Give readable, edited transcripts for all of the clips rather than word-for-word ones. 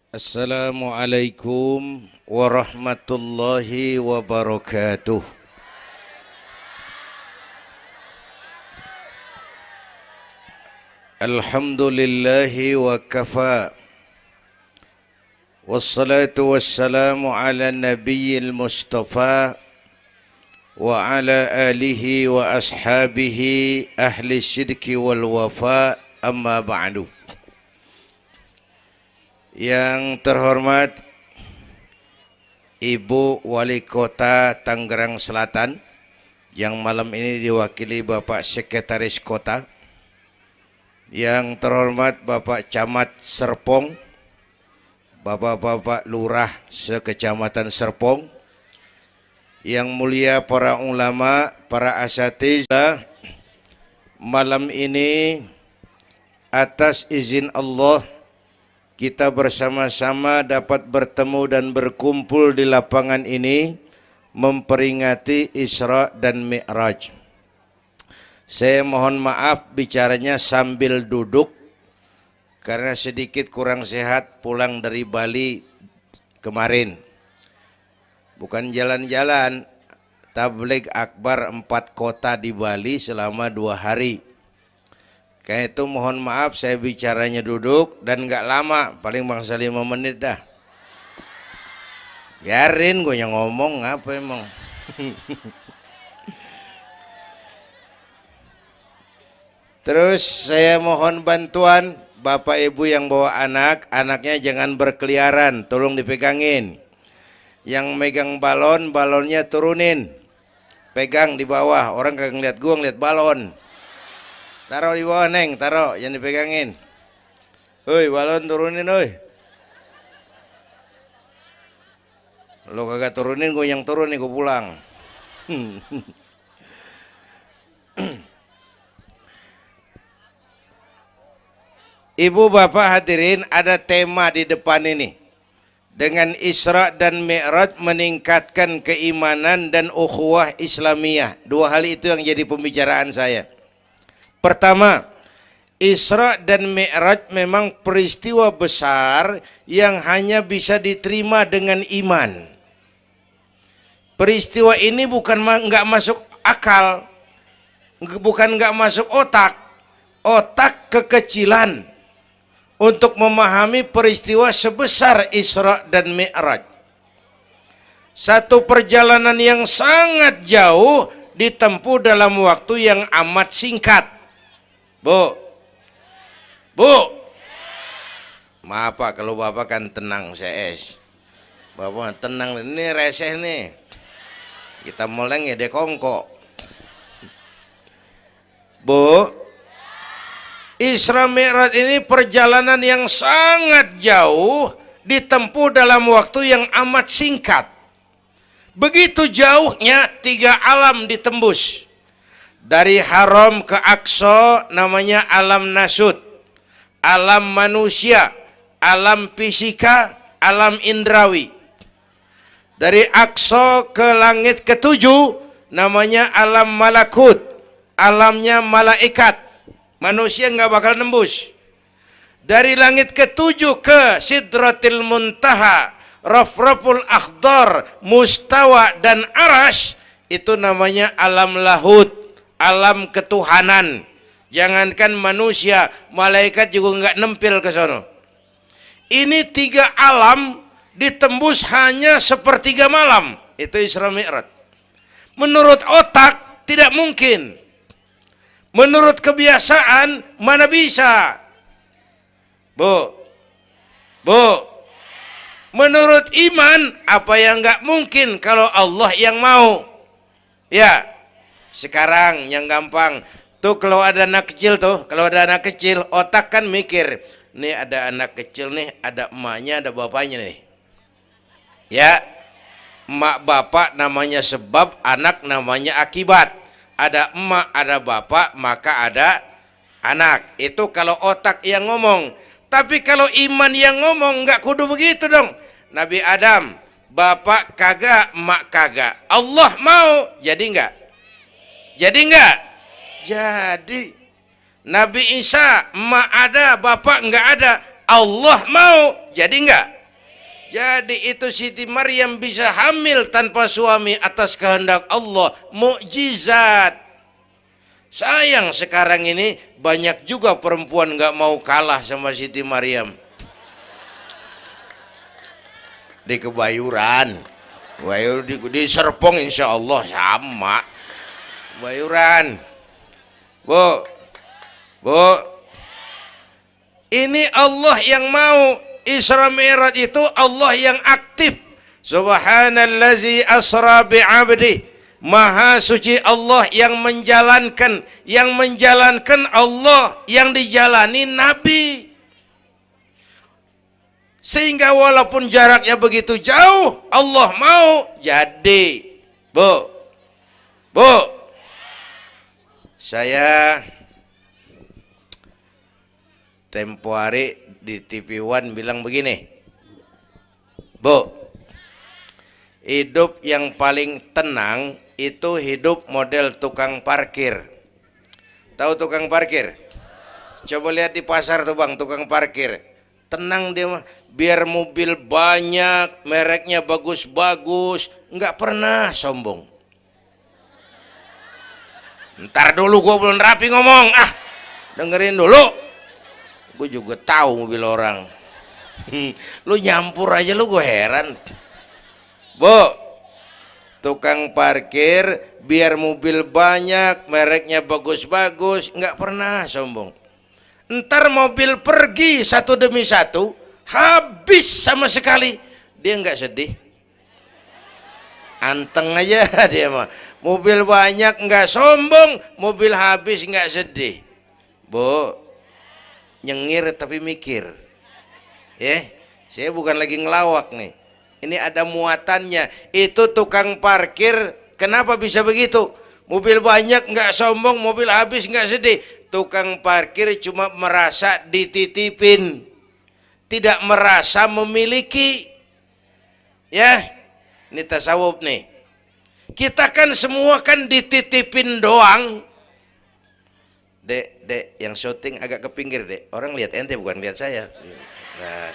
Assalamualaikum warahmatullahi wabarakatuh. Alhamdulillahi wa kafa. Wassalatu wassalamu ala nabiyyil mustafa wa ala alihi wa ashabihi ahli syidki wal wafa, amma ba'du. Yang terhormat Ibu Wali Kota Tangerang Selatan, yang malam ini diwakili Bapak Sekretaris Kota. Yang terhormat Bapak Camat Serpong, Bapak-bapak Lurah sekecamatan Serpong, yang mulia para ulama, para asatidzah, malam ini atas izin Allah kita bersama-sama dapat bertemu dan berkumpul di lapangan ini memperingati Isra dan Mi'raj. Saya mohon maaf bicaranya sambil duduk karena sedikit kurang sehat pulang dari Bali kemarin. Bukan jalan-jalan, tabligh akbar 4 kota di Bali selama 2 hari. Kayak itu mohon maaf saya bicaranya duduk dan nggak lama, paling bangsa 5 menit dah. Biarin gue yang ngomong, apa emang. Terus saya mohon bantuan Bapak Ibu yang bawa anak, anaknya jangan berkeliaran, tolong dipegangin. Yang megang balon, balonnya turunin. Pegang di bawah, orang kagak ngeliat gua, ngeliat balon. Taruh di bawah, Neng, taruh, jangan dipegangin. Hoi, balon turunin, hoi. Lo kagak turunin, gue yang turun nih, gue pulang. Ibu bapak hadirin, ada tema di depan ini. Dengan Isra dan Mi'raj meningkatkan keimanan dan ukhuwah Islamiyah. 2 hal itu yang jadi pembicaraan saya. Pertama, Isra dan Mi'raj memang peristiwa besar yang hanya bisa diterima dengan iman. Peristiwa ini bukan nggak masuk akal, bukan nggak masuk otak. Otak kekecilan untuk memahami peristiwa sebesar Isra dan Mi'raj. Satu perjalanan yang sangat jauh ditempuh dalam waktu yang amat singkat. Bu, maaf Pak kalau Bapak kan tenang CS. Bapak tenang, ini reseh nih. Kita meleng ya dekongko. Bu, Isra Mi'raj ini perjalanan yang sangat jauh ditempuh dalam waktu yang amat singkat. Begitu jauhnya 3 alam ditembus. Dari Haram ke Aqsa namanya alam nasut, alam manusia, alam fisika, alam indrawi. Dari Aqsa ke langit ke-7 namanya alam malakut, alamnya malaikat. Manusia nggak bakal nembus. Dari langit ke-7 ke Sidratil Muntaha, Rafraful Akhdar, Mustawa dan Arash, itu namanya alam lahut, alam ketuhanan. Jangankan manusia, malaikat juga nggak nempel ke sono. Ini 3 alam ditembus hanya sepertiga malam. Itu Isra Mi'raj. Menurut otak tidak mungkin. Menurut kebiasaan mana bisa? Bu, menurut iman apa yang nggak mungkin kalau Allah yang mau? Ya, sekarang yang gampang tuh kalau ada anak kecil otak kan mikir, nih ada anak kecil nih, ada emaknya, ada bapaknya nih. Ya, emak bapak namanya sebab, anak namanya akibat. Ada emak, ada bapak, maka ada anak. Itu kalau otak yang ngomong. Tapi kalau iman yang ngomong, nggak kudu begitu dong. Nabi Adam, bapak kagak, emak kagak. Allah mau, jadi nggak? Jadi nggak? Jadi. Nabi Isa, emak ada, bapak nggak ada. Allah mau, jadi nggak? Jadi itu Siti Maryam bisa hamil tanpa suami atas kehendak Allah, mukjizat. Sayang sekarang ini banyak juga perempuan nggak mau kalah sama Siti Maryam. Di Kebayuran, di Serpong insya Allah sama. Kebayuran, Bu, ini Allah yang mau. Isra Mi'raj itu Allah yang aktif. Subhanallazi asra bi'abdi. Maha suci Allah yang menjalankan Allah, yang dijalani Nabi. Sehingga walaupun jaraknya begitu jauh, Allah mau jadi. Bu, saya tempo hari di TV One bilang begini, Bu, hidup yang paling tenang itu hidup model tukang parkir. Tahu tukang parkir? Coba lihat di pasar tuh bang, tukang parkir. Tenang dia mah, biar mobil banyak, mereknya bagus-bagus, nggak pernah sombong. Ntar dulu gua belum rapi ngomong, dengerin dulu. Gue juga tahu mobil orang. Lu nyampur aja lu, gue heran. Bu, tukang parkir biar mobil banyak, mereknya bagus-bagus, nggak pernah sombong. Ntar mobil pergi satu demi satu, habis sama sekali, dia nggak sedih. Anteng aja dia mah. Mobil banyak nggak sombong, mobil habis nggak sedih. Bu, nyengir tapi mikir, saya bukan lagi ngelawak nih, ini ada muatannya. Itu tukang parkir kenapa bisa begitu? Mobil banyak nggak sombong, mobil habis nggak sedih. Tukang parkir cuma merasa dititipin, tidak merasa memiliki. Ini tasawuf nih. Kita kan semua kan dititipin doang. Dek, yang syuting agak ke pinggir, Dek. Orang lihat ente bukan lihat saya. Nah,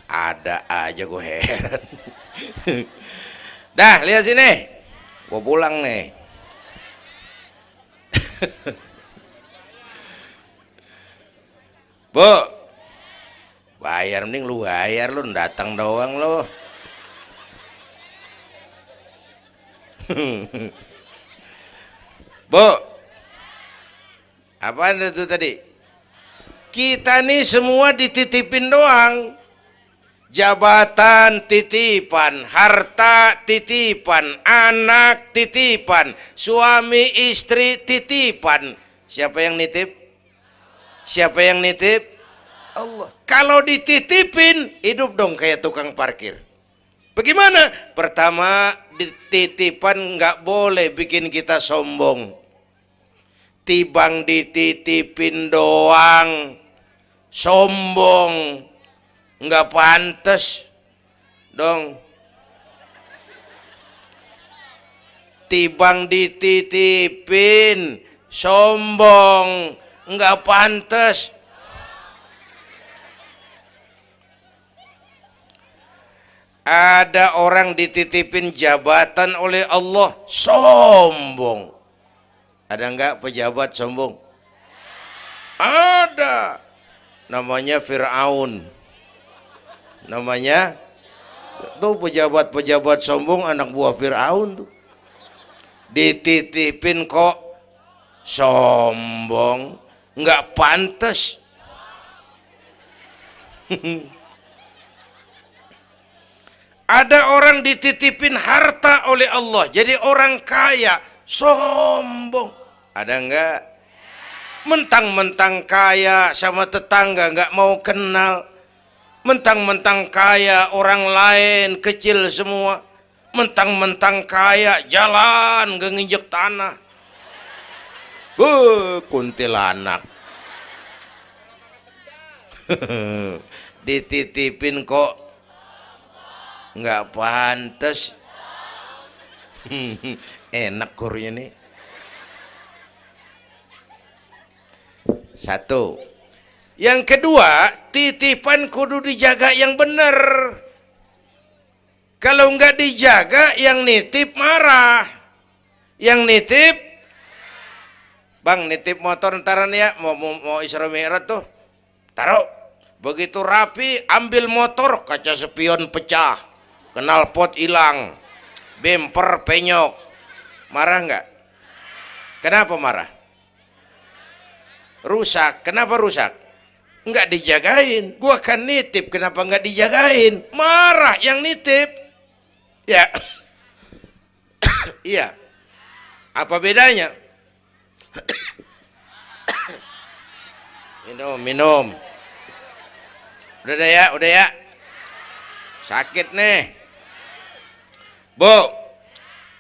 ada aja gue heran. Dah, lihat sini. Gue pulang nih. Bu, bayar, mending lu bayar, lu datang doang lu. Bu, apaan itu tadi? Kita nih semua dititipin doang. Jabatan titipan, harta titipan, anak titipan, suami istri titipan. Siapa yang nitip? Siapa yang nitip? Allah. Kalau dititipin, hidup dong kayak tukang parkir. Bagaimana? Pertama, titipan nggak boleh bikin kita sombong. Tibang dititipin doang, sombong, nggak pantas dong. Tibang dititipin, sombong, nggak pantas. Ada orang dititipin jabatan oleh Allah, sombong. Ada enggak pejabat sombong? Ada. Namanya Fir'aun. Namanya tuh pejabat-pejabat sombong, anak buah Fir'aun tuh. Dititipin kok sombong, enggak pantas. Ada orang dititipin harta oleh Allah, jadi orang kaya, sombong. Ada enggak? Mentang-mentang kaya sama tetangga enggak mau kenal. Mentang-mentang kaya orang lain kecil semua. Mentang-mentang kaya jalan enggak nginjek tanah. Kuntilanak. Dititipin kok nggak pantas. Enak kurnya nih. Satu, Yang kedua, titipan kudu dijaga yang benar. Kalau nggak dijaga, yang nitip marah. Yang nitip, bang nitip motor ntaran ya, mau Isra Mi'raj tuh, taruh. Begitu rapi, ambil motor, kaca spion pecah, knalpot hilang, bemper penyok. Marah nggak? Kenapa marah? Rusak. Kenapa rusak? Nggak dijagain. Gua kan nitip, kenapa nggak dijagain? Marah yang nitip. Ya. Iya. Apa bedanya? Minum. Udah ya. Sakit nih. Bu,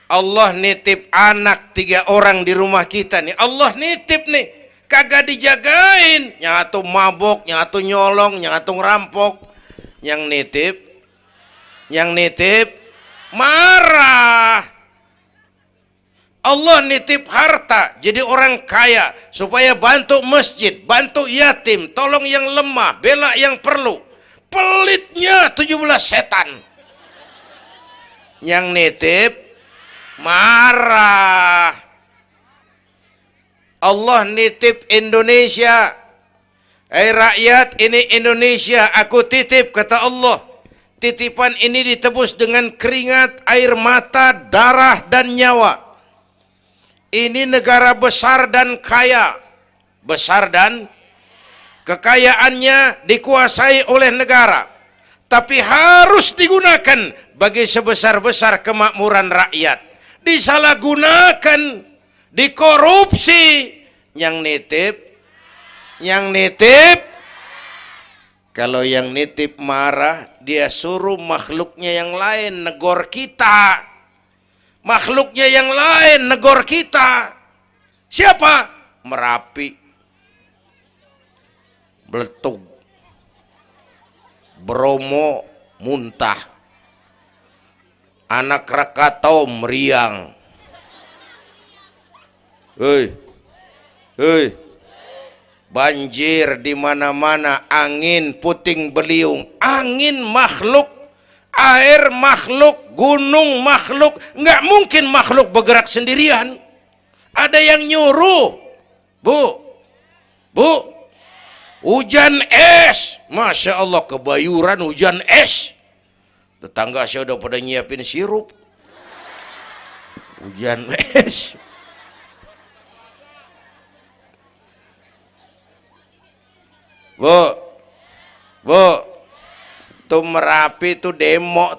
Allah nitip anak 3 orang di rumah kita nih. Allah nitip nih. Kagak dijagain, nyatu mabok, nyatu nyolong, nyatu ngerampok. Yang nitip marah. Allah nitip harta jadi orang kaya supaya bantu masjid, bantu yatim, tolong yang lemah, bela yang perlu. Pelitnya 17 setan. Yang nitip marah. Allah nitip Indonesia. Rakyat, ini Indonesia aku titip, kata Allah. Titipan ini ditebus dengan keringat, air mata, darah dan nyawa. Ini negara besar dan kaya. Besar dan kekayaannya dikuasai oleh negara. Tapi harus digunakan bagi sebesar-besar kemakmuran rakyat. Disalahgunakan, dikorupsi. Yang nitip, kalau yang nitip marah, dia suruh makhluknya yang lain negor kita. Makhluknya yang lain negor kita. Siapa? Merapi, Beletug, Bromo muntah, Anak Krakatau meriang. Hei, banjir di mana-mana, angin puting beliung, angin makhluk, air makhluk, gunung makhluk. Nggak mungkin makhluk bergerak sendirian. Ada yang nyuruh. Bu, hujan es, masya Allah, Kebayuran hujan es. Tetangga saya udah pada nyiapin sirup. Hujan es. Bu, tuh Merapi tuh demo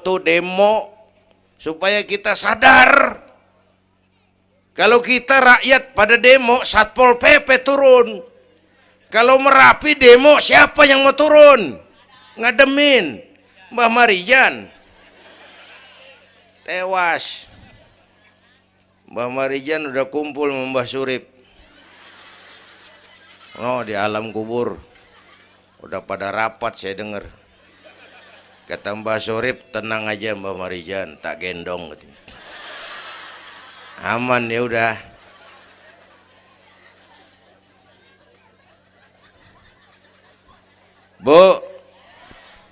supaya kita sadar. Kalau kita rakyat pada demo, Satpol PP turun. Kalau Merapi demo, siapa yang mau turun? Ngademin Mbah Marijan. Tewas. Mbah Marijan udah kumpul sama Mbah Surip. Oh, di alam kubur. Udah pada rapat saya dengar. Kata Mbah Surip, tenang aja Mbah Marijan, tak gendong. Aman ya udah. Bu,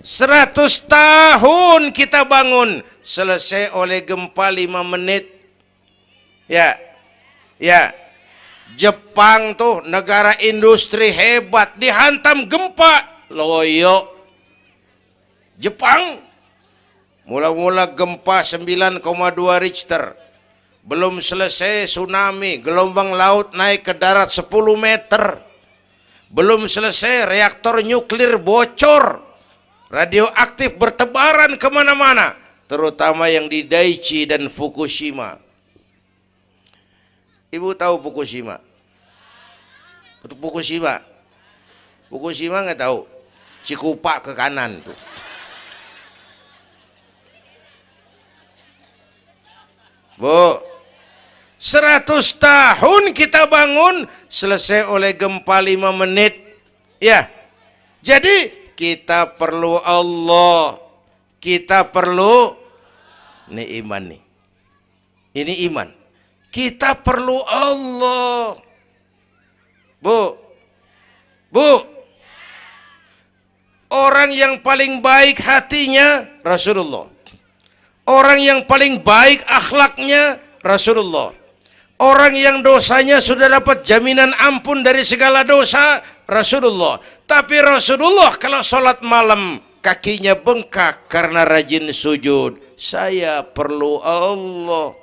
100 tahun kita bangun, selesai oleh gempa 5 menit. Ya. Jepang tuh negara industri hebat, dihantam gempa, loyo. Jepang mula-mula gempa 9,2 Richter, belum selesai tsunami, gelombang laut naik ke darat 10 meter, belum selesai reaktor nuklir bocor, radioaktif bertebaran kemana-mana, terutama yang di Daiichi dan Fukushima. Ibu tahu Fukushima? Fukushima nggak tahu? Cikupa ke kanan tuh. Bu, 100 tahun kita bangun, selesai oleh gempa 5 menit. Ya, jadi kita perlu Allah, kita perlu, ini iman nih. Ini iman. Kita perlu Allah. Bu, Orang yang paling baik hatinya Rasulullah. Orang yang paling baik akhlaknya Rasulullah. Orang yang dosanya sudah dapat jaminan ampun dari segala dosa Rasulullah. Tapi Rasulullah kalau sholat malam kakinya bengkak karena rajin sujud. Saya perlu Allah.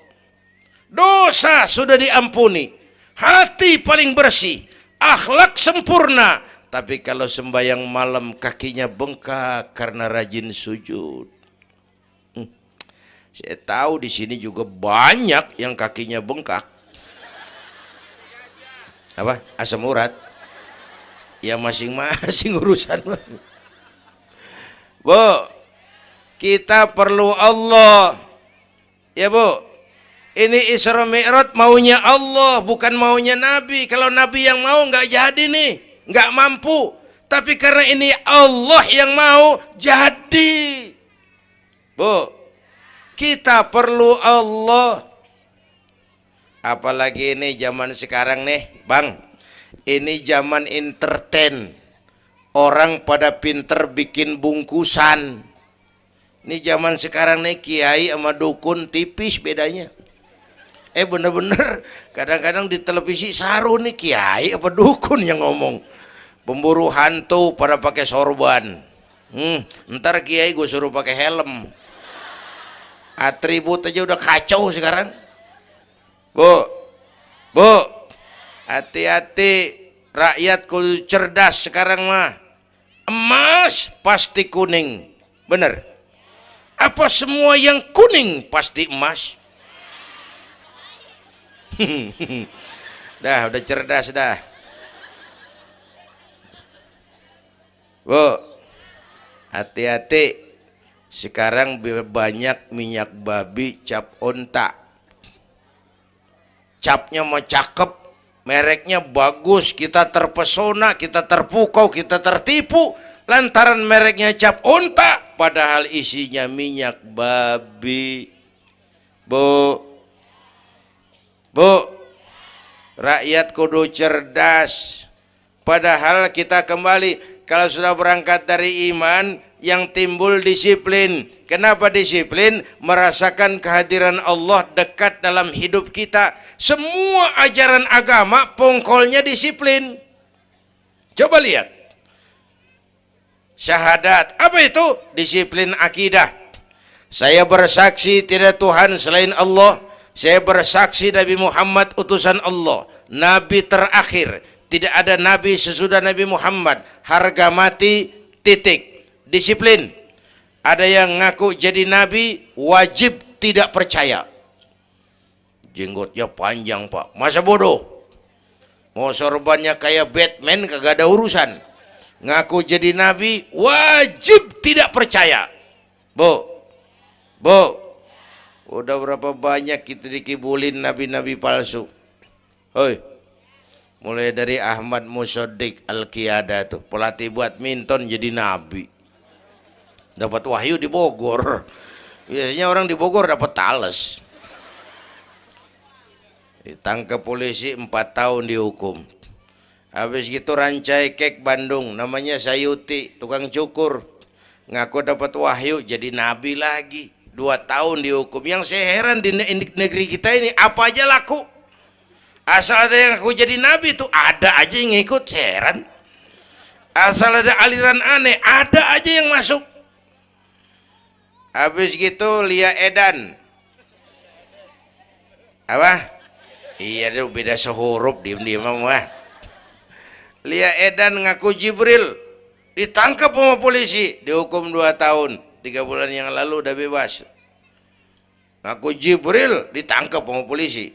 Dosa sudah diampuni, hati paling bersih, akhlak sempurna. Tapi kalau sembahyang malam kakinya bengkak karena rajin sujud. Saya tahu di sini juga banyak yang kakinya bengkak. Apa? Asam urat. Ya masing-masing urusan. Bu, kita perlu Allah. Ya Bu, ini Isra Mi'raj maunya Allah, bukan maunya Nabi. Kalau Nabi yang mau nggak jadi nih, nggak mampu. Tapi karena ini Allah yang mau, jadi. Bu, kita perlu Allah. Apalagi ini zaman sekarang nih, Bang. Ini zaman entertain. Orang pada pinter bikin bungkusan. Ini zaman sekarang nih, kiai sama dukun tipis bedanya. Bener-bener kadang-kadang di televisi saru nih, kiai apa dukun yang ngomong. Pemburu hantu pada pakai sorban. Ntar kiai gue suruh pakai helm. Atribut aja udah kacau sekarang. Bu, hati-hati, rakyat kudu cerdas sekarang mah. Emas pasti kuning, bener? Apa semua yang kuning pasti emas? Udah cerdas dah. Bu, hati-hati. Sekarang banyak minyak babi cap onta. Capnya mah cakep, mereknya bagus, kita terpesona, kita terpukau, kita tertipu lantaran mereknya cap onta, padahal isinya minyak babi. Bu, rakyat kudu cerdas. Padahal kita kembali, kalau sudah berangkat dari iman, yang timbul disiplin. Kenapa disiplin? Merasakan kehadiran Allah dekat dalam hidup kita. Semua ajaran agama pongkolnya disiplin. Coba lihat. Syahadat, apa itu? Disiplin akidah. Saya bersaksi tidak Tuhan selain Allah. Saya bersaksi Nabi Muhammad utusan Allah, Nabi terakhir. Tidak ada Nabi sesudah Nabi Muhammad. Harga mati, titik. Disiplin. Ada yang ngaku jadi Nabi, wajib tidak percaya. Jenggotnya panjang Pak, masa bodoh? Mau sorbannya kayak Batman kagak ada urusan. Ngaku jadi Nabi, wajib tidak percaya. Bu, udah berapa banyak kita dikibulin nabi-nabi palsu. Hoi, mulai dari Ahmad Musaddiq Al-Qiyada tuh, pelatih badminton jadi nabi. Dapat wahyu di Bogor. Biasanya orang di Bogor dapat tales. Ditangkap polisi 4 tahun dihukum. Habis gitu Rancai Kek Bandung, namanya Sayuti, tukang cukur, ngaku dapat wahyu jadi nabi lagi. 2 tahun dihukum. Yang saya heran di negeri kita ini apa aja laku. Asal ada yang ngaku jadi nabi tuh ada aja yang ngikut, saya heran. Asal ada aliran aneh ada aja yang masuk. Habis gitu Lia Edan. Apa? Iya deh, beda sehuruf, diem-diem mah. Lia Edan ngaku Jibril, ditangkap sama polisi, dihukum 2 tahun. 3 bulan yang lalu udah bebas. Ngaku Jibril, ditangkap sama polisi.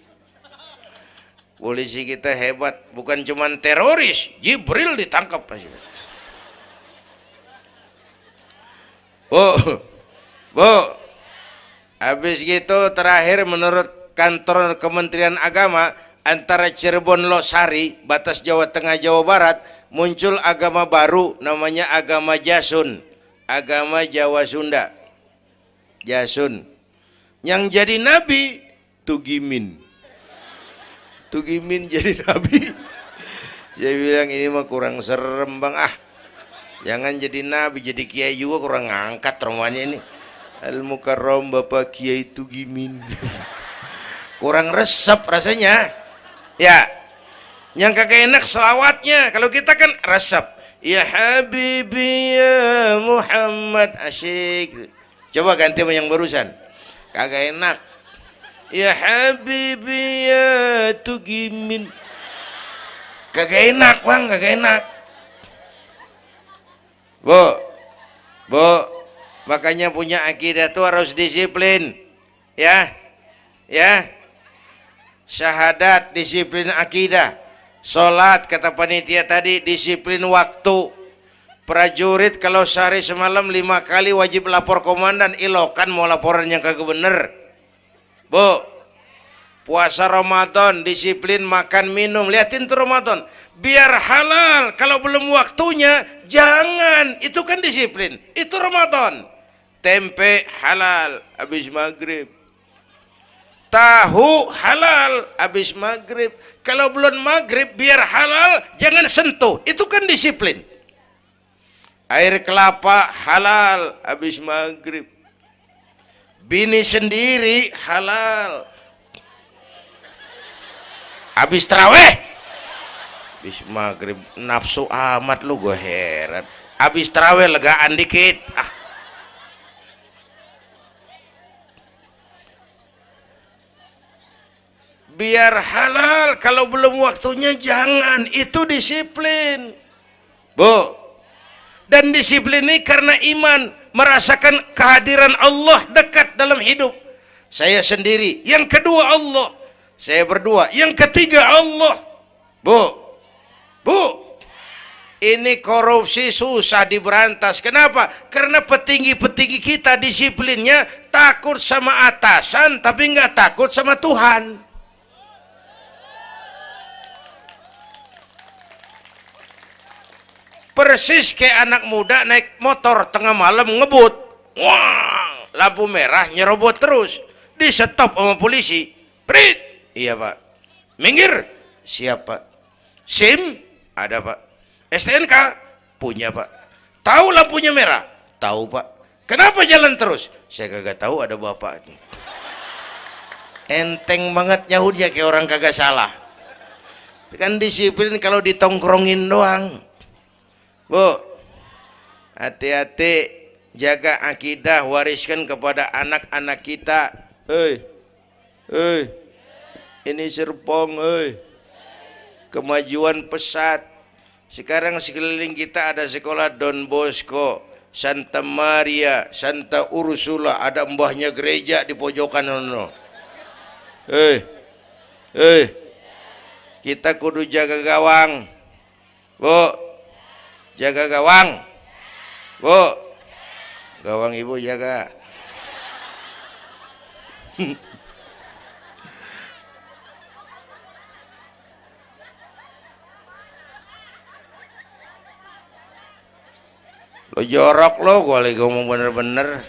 Polisi kita hebat, bukan cuman teroris, Jibril ditangkap. Habis gitu terakhir menurut kantor Kementerian Agama, antara Cirebon Losari, batas Jawa Tengah Jawa Barat, muncul agama baru namanya agama Jasun, agama Jawa Sunda. Jasun. Yang jadi nabi Tugimin. Tugimin jadi nabi. Saya bilang ini mah kurang serem Bang. Jangan jadi nabi, jadi kiai juga kurang ngangkat rumahnya ini. Al Mukarram Bapak Kiai Tugimin. Kurang resep rasanya. Ya. Yang kagak enak selawatnya. Kalau kita kan resep. Ya Habibi ya Muhammad, asyik. Coba ganti sama yang barusan. Kagak enak. Ya Habibi ya Tugimin. Kagak enak bang, kagak enak. Bu, makanya punya akidah tuh harus disiplin. Ya, syahadat disiplin akidah. Sholat kata panitia tadi disiplin waktu. Prajurit kalau sehari semalam 5 kali wajib lapor komandan, ilokan mau laporan yang kagak bener. Bu, puasa Ramadan disiplin makan minum, liatin tuh Ramadan biar halal, kalau belum waktunya jangan, itu kan disiplin, itu Ramadan. Tempe halal habis maghrib, tahu halal habis maghrib, kalau belum maghrib biar halal jangan sentuh, itu kan disiplin. Air kelapa halal habis maghrib, bini sendiri halal habis taraweh, habis maghrib nafsu amat lu, gue heran. Habis taraweh legaan dikit, biar halal, kalau belum waktunya jangan, itu disiplin. Bu, dan disiplin ini karena iman, merasakan kehadiran Allah dekat dalam hidup. Saya sendiri, yang kedua Allah, saya berdua, yang ketiga Allah. Bu, ini korupsi susah diberantas. Kenapa? Karena petinggi-petinggi kita disiplinnya takut sama atasan, tapi nggak takut sama Tuhan. Persis kayak anak muda naik motor tengah malam ngebut, wah, lampu merah nyerobot terus, di stop sama polisi. Prit, iya pak. Minggir, siap pak. SIM ada pak. STNK punya pak. Tahu lampunya merah? Tahu pak. Kenapa jalan terus? Saya kagak tahu, ada bapak. Enteng banget nyahutnya kayak orang kagak salah. Kan disiplin kalau ditongkrongin doang. Bu, hati-hati, jaga akidah, wariskan kepada anak-anak kita. Ini Serpong, kemajuan pesat. Sekarang sekeliling kita ada sekolah Don Bosco, Santa Maria, Santa Ursula, ada mbahnya gereja di pojokan. Kita kudu jaga gawang. Bu, jaga gawang. Bu, gawang ibu jaga. Lo jorok lo, gue lagi ngomong bener-bener.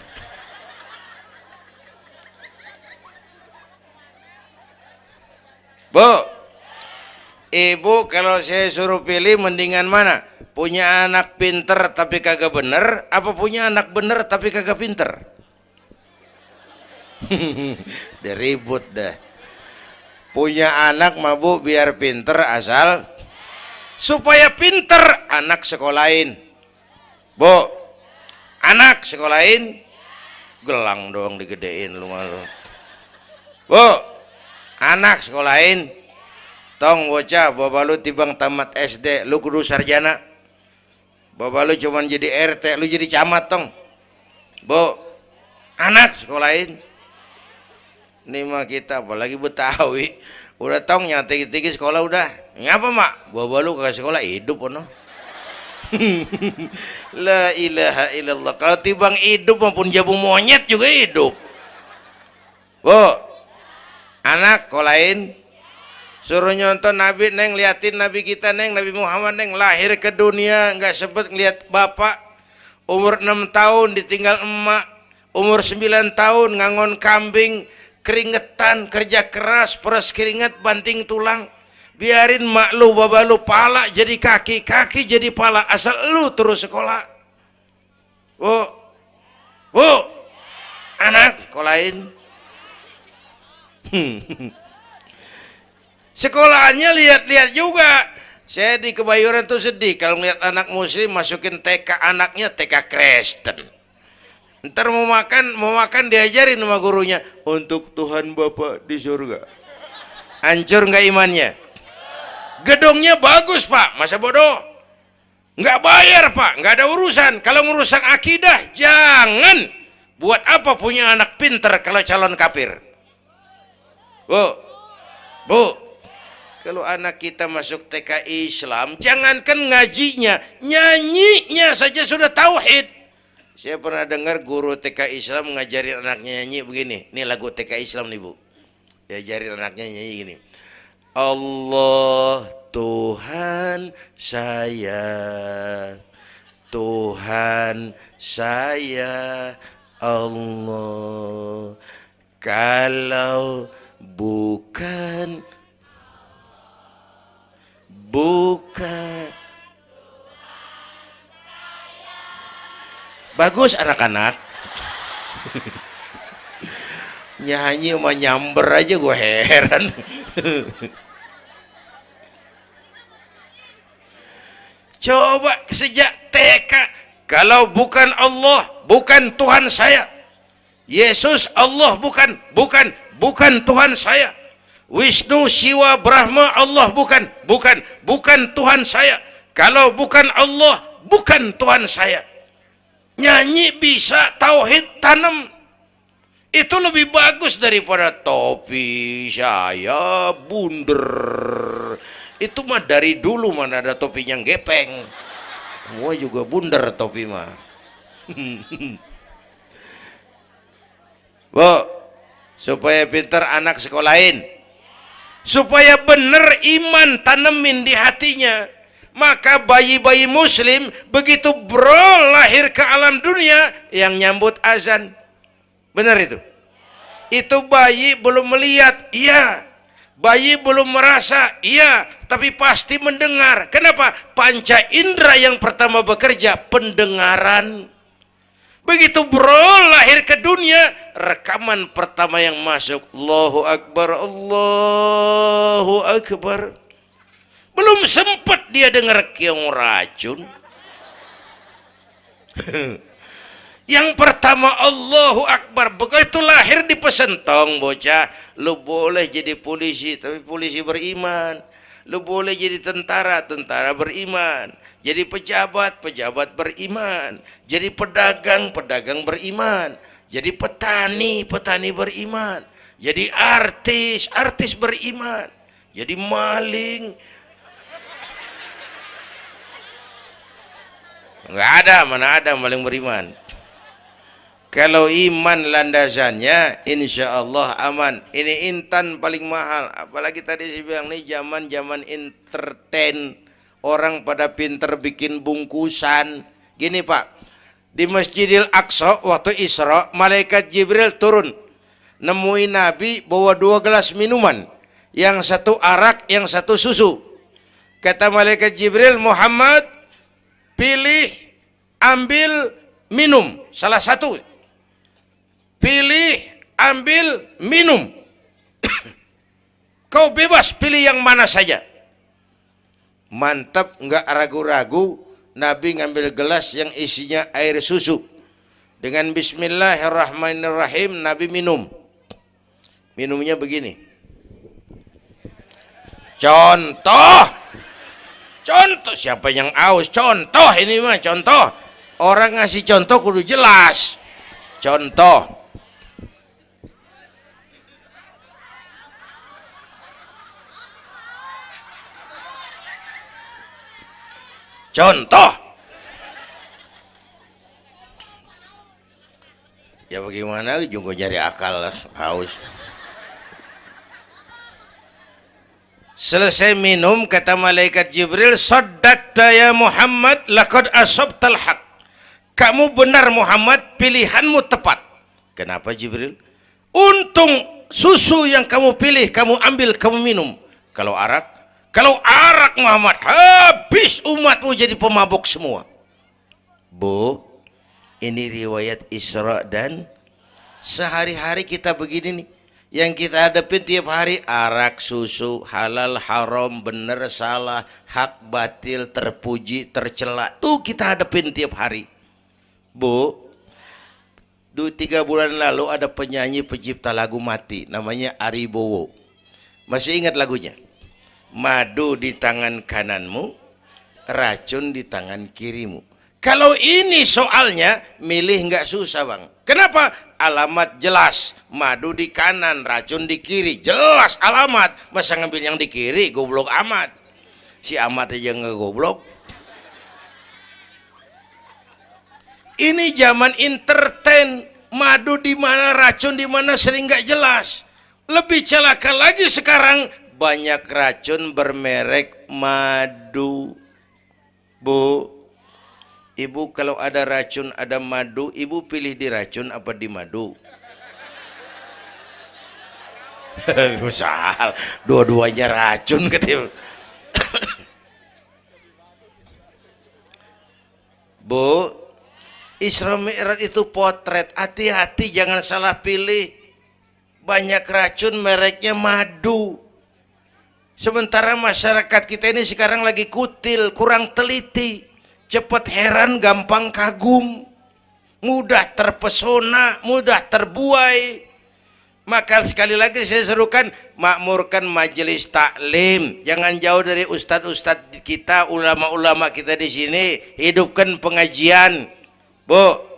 Bu, ibu kalau saya suruh pilih mendingan mana? Punya anak pinter tapi kagak bener, apa punya anak bener tapi kagak pinter? Udah ribut dah. Punya anak mabuk biar pinter, asal supaya pinter anak sekolahin. Bu, anak sekolahin, gelang doang digedein lu malu. Bu, anak sekolahin, tong bocah, bapak lu tibang tamat SD, lu kudu sarjana. Bapak lu cuman jadi RT, lu jadi camat tong. Bu, anak sekolahin. Ini mah kita apalagi Betawi, udah tong nyantai-tinggi sekolah udah. Ngapa mak? Bapak lu ke sekolah hidup ono. La ilaha illallah. Kalau tibang hidup maupun jabu monyet juga hidup. Bu, anak sekolahin. Suruh nyonton Nabi, neng, liatin Nabi kita, neng, Nabi Muhammad, neng, lahir ke dunia nggak sempet ngeliat bapak, umur 6 tahun ditinggal emak, umur 9 tahun ngangon kambing, keringetan, kerja keras, peres keringet, banting tulang, Biarin mak lu, baba lu, pala jadi kaki, kaki jadi pala, asal lu terus sekolah. Bu, anak sekolahin. Sekolahannya lihat-lihat juga. Saya di Kebayoran tuh sedih kalau ngeliat anak muslim masukin TK, anaknya TK Kristen. Ntar mau makan diajarin sama gurunya untuk Tuhan Bapa di surga. Hancur nggak imannya? Gedungnya bagus pak, masa bodoh? Nggak bayar pak, nggak ada urusan. Kalau merusak akidah jangan. Buat apa punya anak pinter kalau calon kafir? Bu, kalau anak kita masuk TK Islam, jangankan ngajinya, nyanyinya saja sudah tauhid. Saya pernah dengar guru TK Islam ngajarin anaknya nyanyi begini. Ini lagu TK Islam nih bu. Diajarin anaknya nyanyi gini. Allah Tuhan saya, Tuhan saya Allah. Kalau bukan bagus anak-anak. Nyanyi sama nyamber aja gue heran. Coba sejak TK, kalau bukan Allah, bukan Tuhan saya. Yesus Allah bukan Tuhan saya. Wisnu, Siwa, Brahma Allah bukan Tuhan saya. Kalau bukan Allah, bukan Tuhan saya. Nyanyi bisa, tauhid tanam. Itu lebih bagus daripada topi saya bunder. Itu mah dari dulu mana ada topinya gepeng. Semua juga bunder topi mah. Bu, supaya pintar anak sekolahin, supaya bener iman tanemin di hatinya. Maka bayi-bayi muslim begitu bro lahir ke alam dunia yang nyambut azan. Benar itu? Itu bayi belum melihat, iya. Bayi belum merasa, iya. Tapi pasti mendengar. Kenapa? Panca indera yang pertama bekerja, pendengaran. Begitu bro lahir ke dunia, rekaman pertama yang masuk, Allahu Akbar, Allahu Akbar. Belum sempat dia dengar keong racun. Yang pertama Allahu Akbar. Begitu lahir dipesentong bocah, lu boleh jadi polisi, tapi polisi beriman. Lu boleh jadi tentara, tentara beriman. Jadi pejabat, pejabat beriman. Jadi pedagang, pedagang beriman. Jadi petani, petani beriman. Jadi artis, artis beriman. Jadi maling. Enggak ada, mana ada maling beriman. Kalau iman landasannya, insya Allah aman. Ini intan paling mahal. Apalagi tadi saya bilang nih zaman entertain. Orang pada pinter bikin bungkusan. Gini pak, di Masjidil Aqsa waktu Isra, malaikat Jibril turun, nemuin Nabi bawa 2 gelas minuman. Yang satu arak, yang satu susu. Kata malaikat Jibril, Muhammad, pilih, ambil, minum. Salah satu. Pilih, ambil, minum. Kau bebas pilih yang mana saja. Mantap, nggak ragu-ragu. Nabi ngambil gelas yang isinya air susu. Dengan Bismillahirrahmanirrahim, Nabi minum. Minumnya begini. Contoh. Contoh, siapa yang aus? Contoh ini mah, contoh. Orang ngasih contoh kudu jelas. Contoh. Contoh. Ya bagaimana juga nyari akal haus. Selesai minum kata malaikat Jibril, saddaqta ya Muhammad laqad asabtal haq. Kamu benar Muhammad, pilihanmu tepat. Kenapa Jibril? Untung susu yang kamu pilih, kamu ambil, kamu minum. Kalau arak, Kalau arak Muhammad, habis umatmu jadi pemabuk semua. Bu, ini riwayat Isra dan sehari-hari kita begini nih. Yang kita hadapin tiap hari arak, susu, halal, haram, benar, salah, hak, batil, terpuji, tercela. Tuh kita hadapin tiap hari. Bu, 3 bulan lalu ada penyanyi pencipta lagu mati, namanya Ari Bowo. Masih ingat lagunya? Madu di tangan kananmu, racun di tangan kirimu. Kalau ini soalnya milih nggak susah bang. Kenapa? Alamat jelas. Madu di kanan, racun di kiri. Jelas alamat. Masa ngambil yang di kiri, goblok amat. Si amat aja nggak goblok. Ini zaman entertain. Madu di mana, racun di mana sering nggak jelas. Lebih celaka lagi sekarang, banyak racun bermerek madu. Bu, ibu kalau ada racun ada madu, ibu pilih di racun apa di madu? Misal dua-duanya racun gitu. Bu, Isra Mi'raj itu potret, hati-hati jangan salah pilih. Banyak racun mereknya madu. Sementara masyarakat kita ini sekarang lagi kutil, kurang teliti, cepat heran, gampang kagum, mudah terpesona, mudah terbuai. Maka sekali lagi saya serukan, makmurkan majelis taklim, jangan jauh dari ustadz-ustadz kita, ulama-ulama kita di sini, hidupkan pengajian. Bu,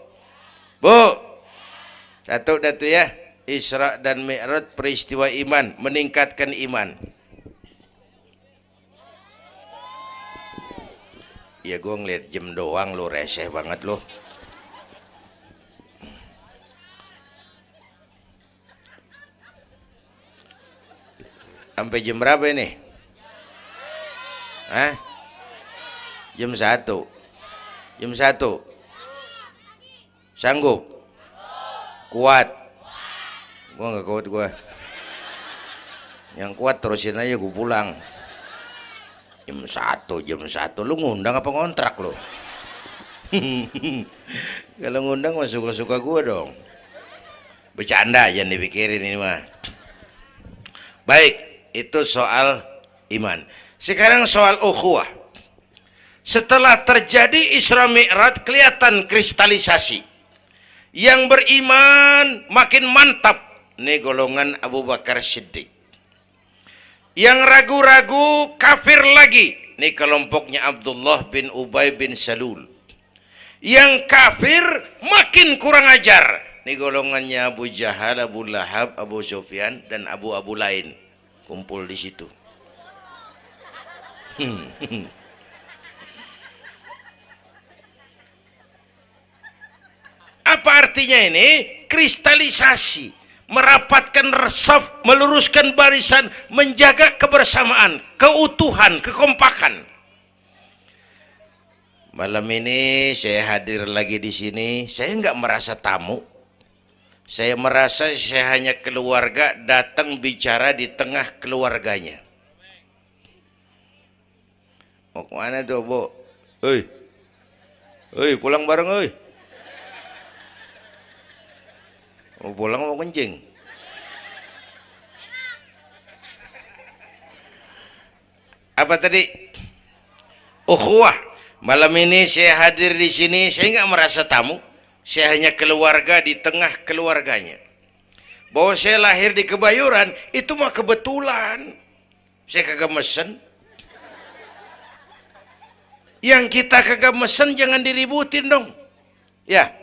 satu datu ya, Isra dan Mi'raj peristiwa iman, meningkatkan iman. Ya gue ngeliat jam doang lo, reseh banget lo. Sampai jam berapa ini? Hah? Jam 1. Jam 1. Sanggup? Kuat? Gue gak kuat gue. Yang kuat terusin aja gue pulang. Jam 1. Lu ngundang apa ngontrak lu? Kalau ngundang mah suka-suka gue dong. Bercanda, jangan dipikirin ini mah. Baik, itu soal iman. Sekarang soal ukhuwah. Setelah terjadi Isra Mi'raj, kelihatan kristalisasi. Yang beriman makin mantap. Ini golongan Abu Bakar Siddiq. Yang ragu-ragu kafir lagi. Ini kelompoknya Abdullah bin Ubay bin Salul. Yang kafir makin kurang ajar. Ini golongannya Abu Jahal, Abu Lahab, Abu Sufyan, dan Abu lain. Kumpul di situ. Apa artinya ini? Kristalisasi. Merapatkan resaf, meluruskan barisan, menjaga kebersamaan, keutuhan, kekompakan. Malam ini saya hadir lagi di sini. Saya nggak merasa tamu. Saya merasa saya hanya keluarga datang bicara di tengah keluarganya. Mau kemana tuh, Bu? Pulang bareng, oi. Mau pulang mau kencing? Apa tadi? Ukhuwah. Malam ini saya hadir di sini, saya nggak merasa tamu. Saya hanya keluarga di tengah keluarganya. Bahwa saya lahir di Kebayoran itu mah kebetulan. Saya kagak mesen. Yang kita kagak mesen jangan diributin dong. Ya.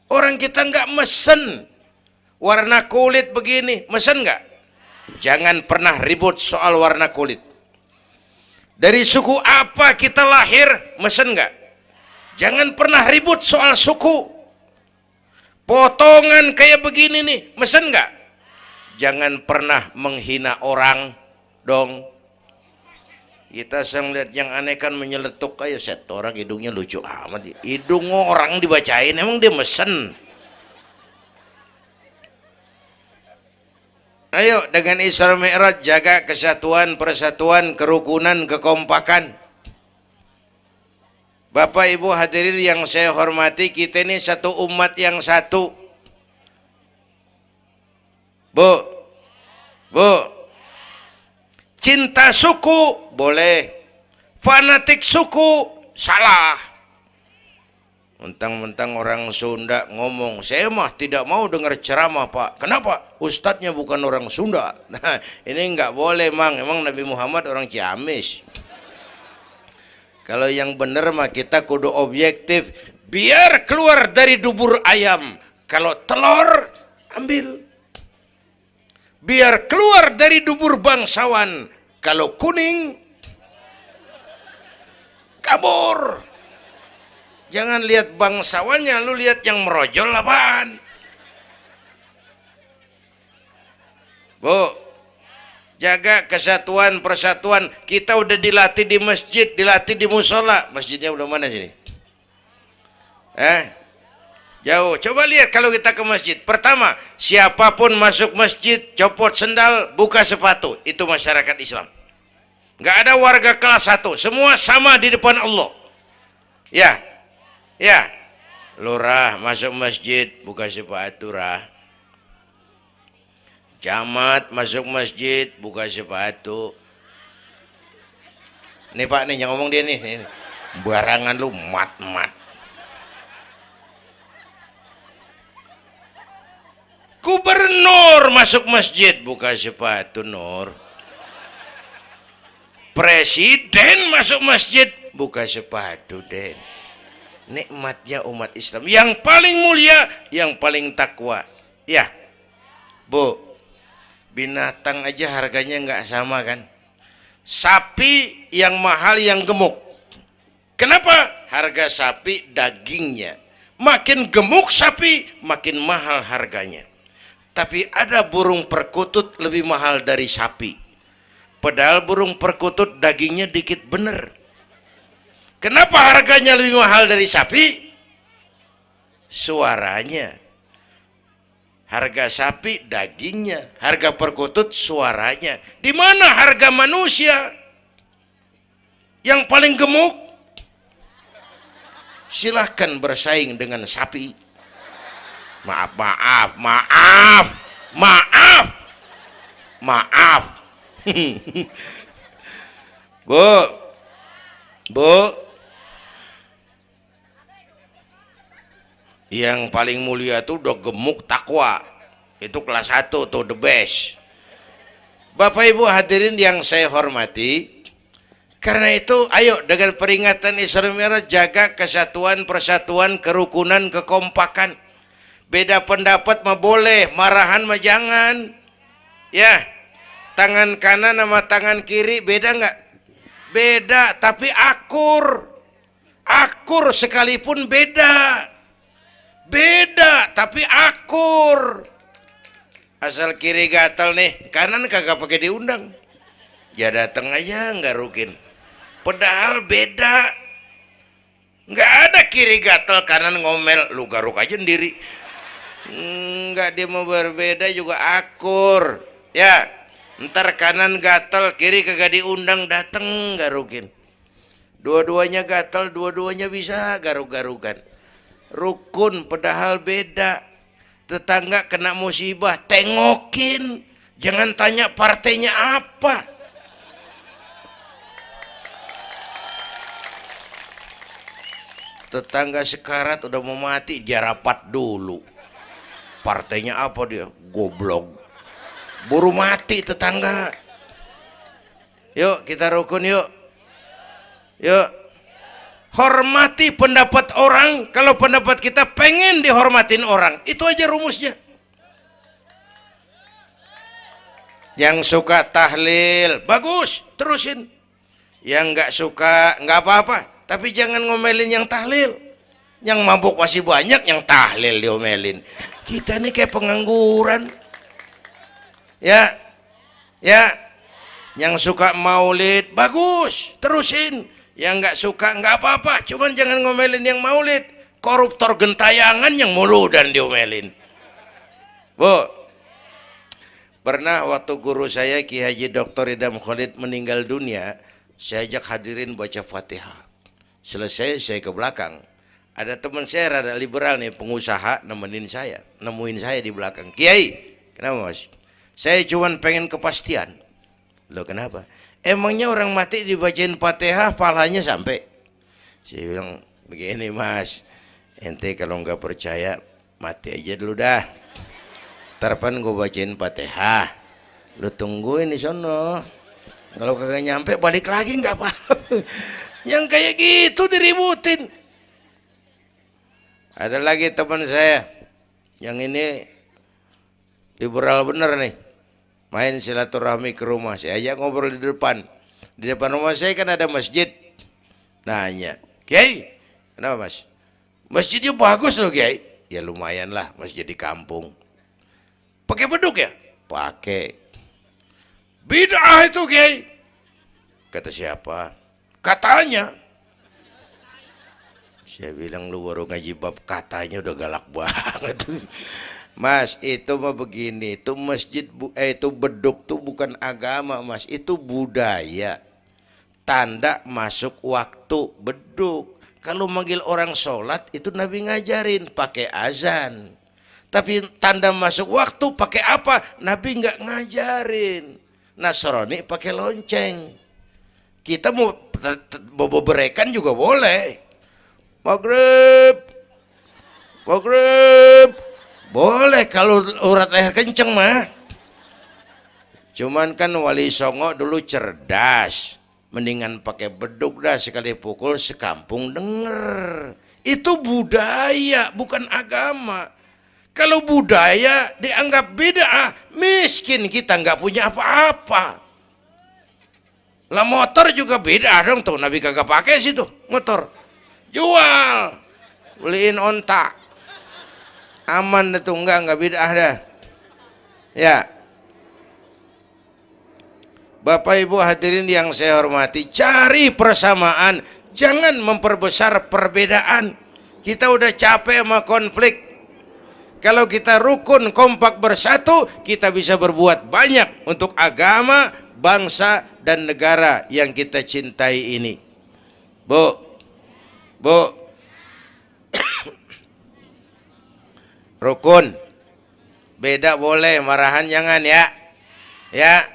Orang kita nggak mesen warna kulit begini, mesen nggak? Jangan pernah ribut soal warna kulit. Dari suku apa kita lahir, mesen nggak? Jangan pernah ribut soal suku. Potongan kayak begini nih, mesen nggak? Jangan pernah menghina orang dong. Kita sering lihat yang aneh kan menyeletuk kayak set orang hidungnya lucu amat. Hidung orang dibacain, emang dia mesen. Ayo dengan Isra Mi'raj jaga kesatuan, persatuan, kerukunan, kekompakan. Bapak Ibu hadirin yang saya hormati, kita ini satu umat yang satu. Bu, cinta suku boleh, fanatik suku salah. Mentang-mentang orang Sunda ngomong, saya mah tidak mau dengar ceramah Pak. Kenapa? Ustadznya bukan orang Sunda. Nah, ini nggak boleh Mang. Emang Nabi Muhammad orang Ciamis. Kalau yang benar mah kita kudu objektif. Biar keluar dari dubur ayam. Kalau telur, ambil. Biar keluar dari dubur bangsawan. Kalau kuning, kabur. Jangan lihat bangsawannya, lu lihat yang merojol apaan. Bu, jaga kesatuan, persatuan. Kita udah dilatih di masjid, dilatih di musola. Masjidnya udah mana sini? Jauh. Coba lihat kalau kita ke masjid. Pertama, siapapun masuk masjid, copot sendal, buka sepatu. Itu masyarakat Islam. Nggak ada warga kelas 1. Semua sama di depan Allah. Ya, lurah masuk masjid, buka sepatu rah. Camat masuk masjid, buka sepatu. Nih Pak nih, yang ngomong dia nih. Barangan lu mat. Gubernur masuk masjid, buka sepatu Nur. Presiden masuk masjid, buka sepatu Den. Nikmatnya umat Islam yang paling mulia, yang paling takwa. Ya, Bu, binatang aja harganya nggak sama kan? Sapi yang mahal yang gemuk. Kenapa? Harga sapi dagingnya. Makin gemuk sapi, makin mahal harganya. Tapi ada burung perkutut lebih mahal dari sapi. Padahal burung perkutut dagingnya dikit bener. Kenapa harganya lebih mahal dari sapi? Suaranya. Harga sapi dagingnya, harga perkutut suaranya. Di mana harga manusia yang paling gemuk? Silahkan bersaing dengan sapi. Maaf. Bu, yang paling mulia tuh udah gemuk takwa. Itu kelas 1 tuh the best. Bapak Ibu hadirin yang saya hormati, karena itu ayo dengan peringatan Isra Mi'raj jaga kesatuan, persatuan, kerukunan, kekompakan. Beda pendapat mah boleh, marahan mah jangan. Ya, tangan kanan sama tangan kiri beda nggak? Beda, tapi akur. Akur sekalipun beda. Beda, tapi akur. Asal kiri gatal nih, kanan kagak pakai diundang. Ya datang aja nggak rukin. Padahal beda. Nggak ada kiri gatal kanan ngomel, lu garuk aja sendiri. Nggak, dia mau berbeda juga akur. Ya, ntar kanan gatal, kiri kagak diundang, dateng garukin. Dua-duanya gatal, dua-duanya bisa garuk-garukan. Rukun padahal beda. Tetangga kena musibah, tengokin. Jangan tanya partainya apa. Tetangga sekarat udah mau mati, dia rapat dulu. Partainya apa dia? Goblok. Buru mati tetangga. Yuk kita rukun yuk. Hormati pendapat orang. Kalau pendapat kita pengen dihormatin orang, itu aja rumusnya. Yang suka tahlil bagus, terusin. Yang nggak suka nggak apa-apa, tapi jangan ngomelin yang tahlil. Yang mabuk masih banyak, yang tahlil diomelin. Kita nih kayak pengangguran. Ya. Yang suka maulid bagus, terusin. Yang nggak suka nggak apa-apa, cuman jangan ngomelin yang maulid. Koruptor gentayangan yang mulu dan diomelin. Bu, Pernah waktu guru saya Ki Haji Dr. Idam Khalid meninggal dunia, saya ajak hadirin baca Fatihah. Selesai saya ke belakang. Ada teman saya rada liberal nih, pengusaha, nemuin saya di belakang. Kiai, kenapa mas? Saya cuman pengen kepastian. Loh kenapa? Emangnya orang mati dibacain Fatihah pahalanya sampai? Saya bilang begini mas, ente kalau nggak percaya mati aja dulu dah. Tarpan gue bacain Fatihah, lu tungguin di sono. Kalau kagak nyampe balik lagi nggak apa. Yang kayak gitu diributin. Ada lagi teman saya, yang ini liberal bener nih, main silaturahmi ke rumah. Saya ajak ngobrol di depan. Di depan rumah saya kan ada masjid. Nanya, Kiai, kenapa mas? Masjidnya bagus loh Kiai. Ya lumayan lah, masjid di kampung. Pakai beduk ya? Pakai. Bid'ah itu Kiai. Kata siapa? Katanya. Saya bilang lu baru ngaji bab katanya udah galak banget. Mas itu mah begini, itu masjid itu beduk tuh bukan agama mas, itu budaya. Tanda masuk waktu beduk. Kalau manggil orang sholat itu Nabi ngajarin pakai azan. Tapi tanda masuk waktu pakai apa? Nabi nggak ngajarin. Nasrani pakai lonceng. Kita mau beberekan juga boleh. Maghrib, maghrib, boleh kalau urat leher kenceng mah. Cuman kan Wali Songo dulu cerdas, mendingan pakai beduk dah, sekali pukul sekampung denger. Itu budaya bukan agama. Kalau budaya dianggap bid'ah, miskin kita nggak punya apa-apa. Lah motor juga bid'ah dong tuh, Nabi kagak pakai situ motor. Jual, beliin onta, aman tuh, nggak bid'ah dah. Ya, Bapak Ibu hadirin yang saya hormati, cari persamaan, jangan memperbesar perbedaan. Kita udah capek sama konflik. Kalau kita rukun kompak bersatu, kita bisa berbuat banyak untuk agama, bangsa, dan negara yang kita cintai ini. Bu, rukun, beda boleh, marahan jangan ya. Ya,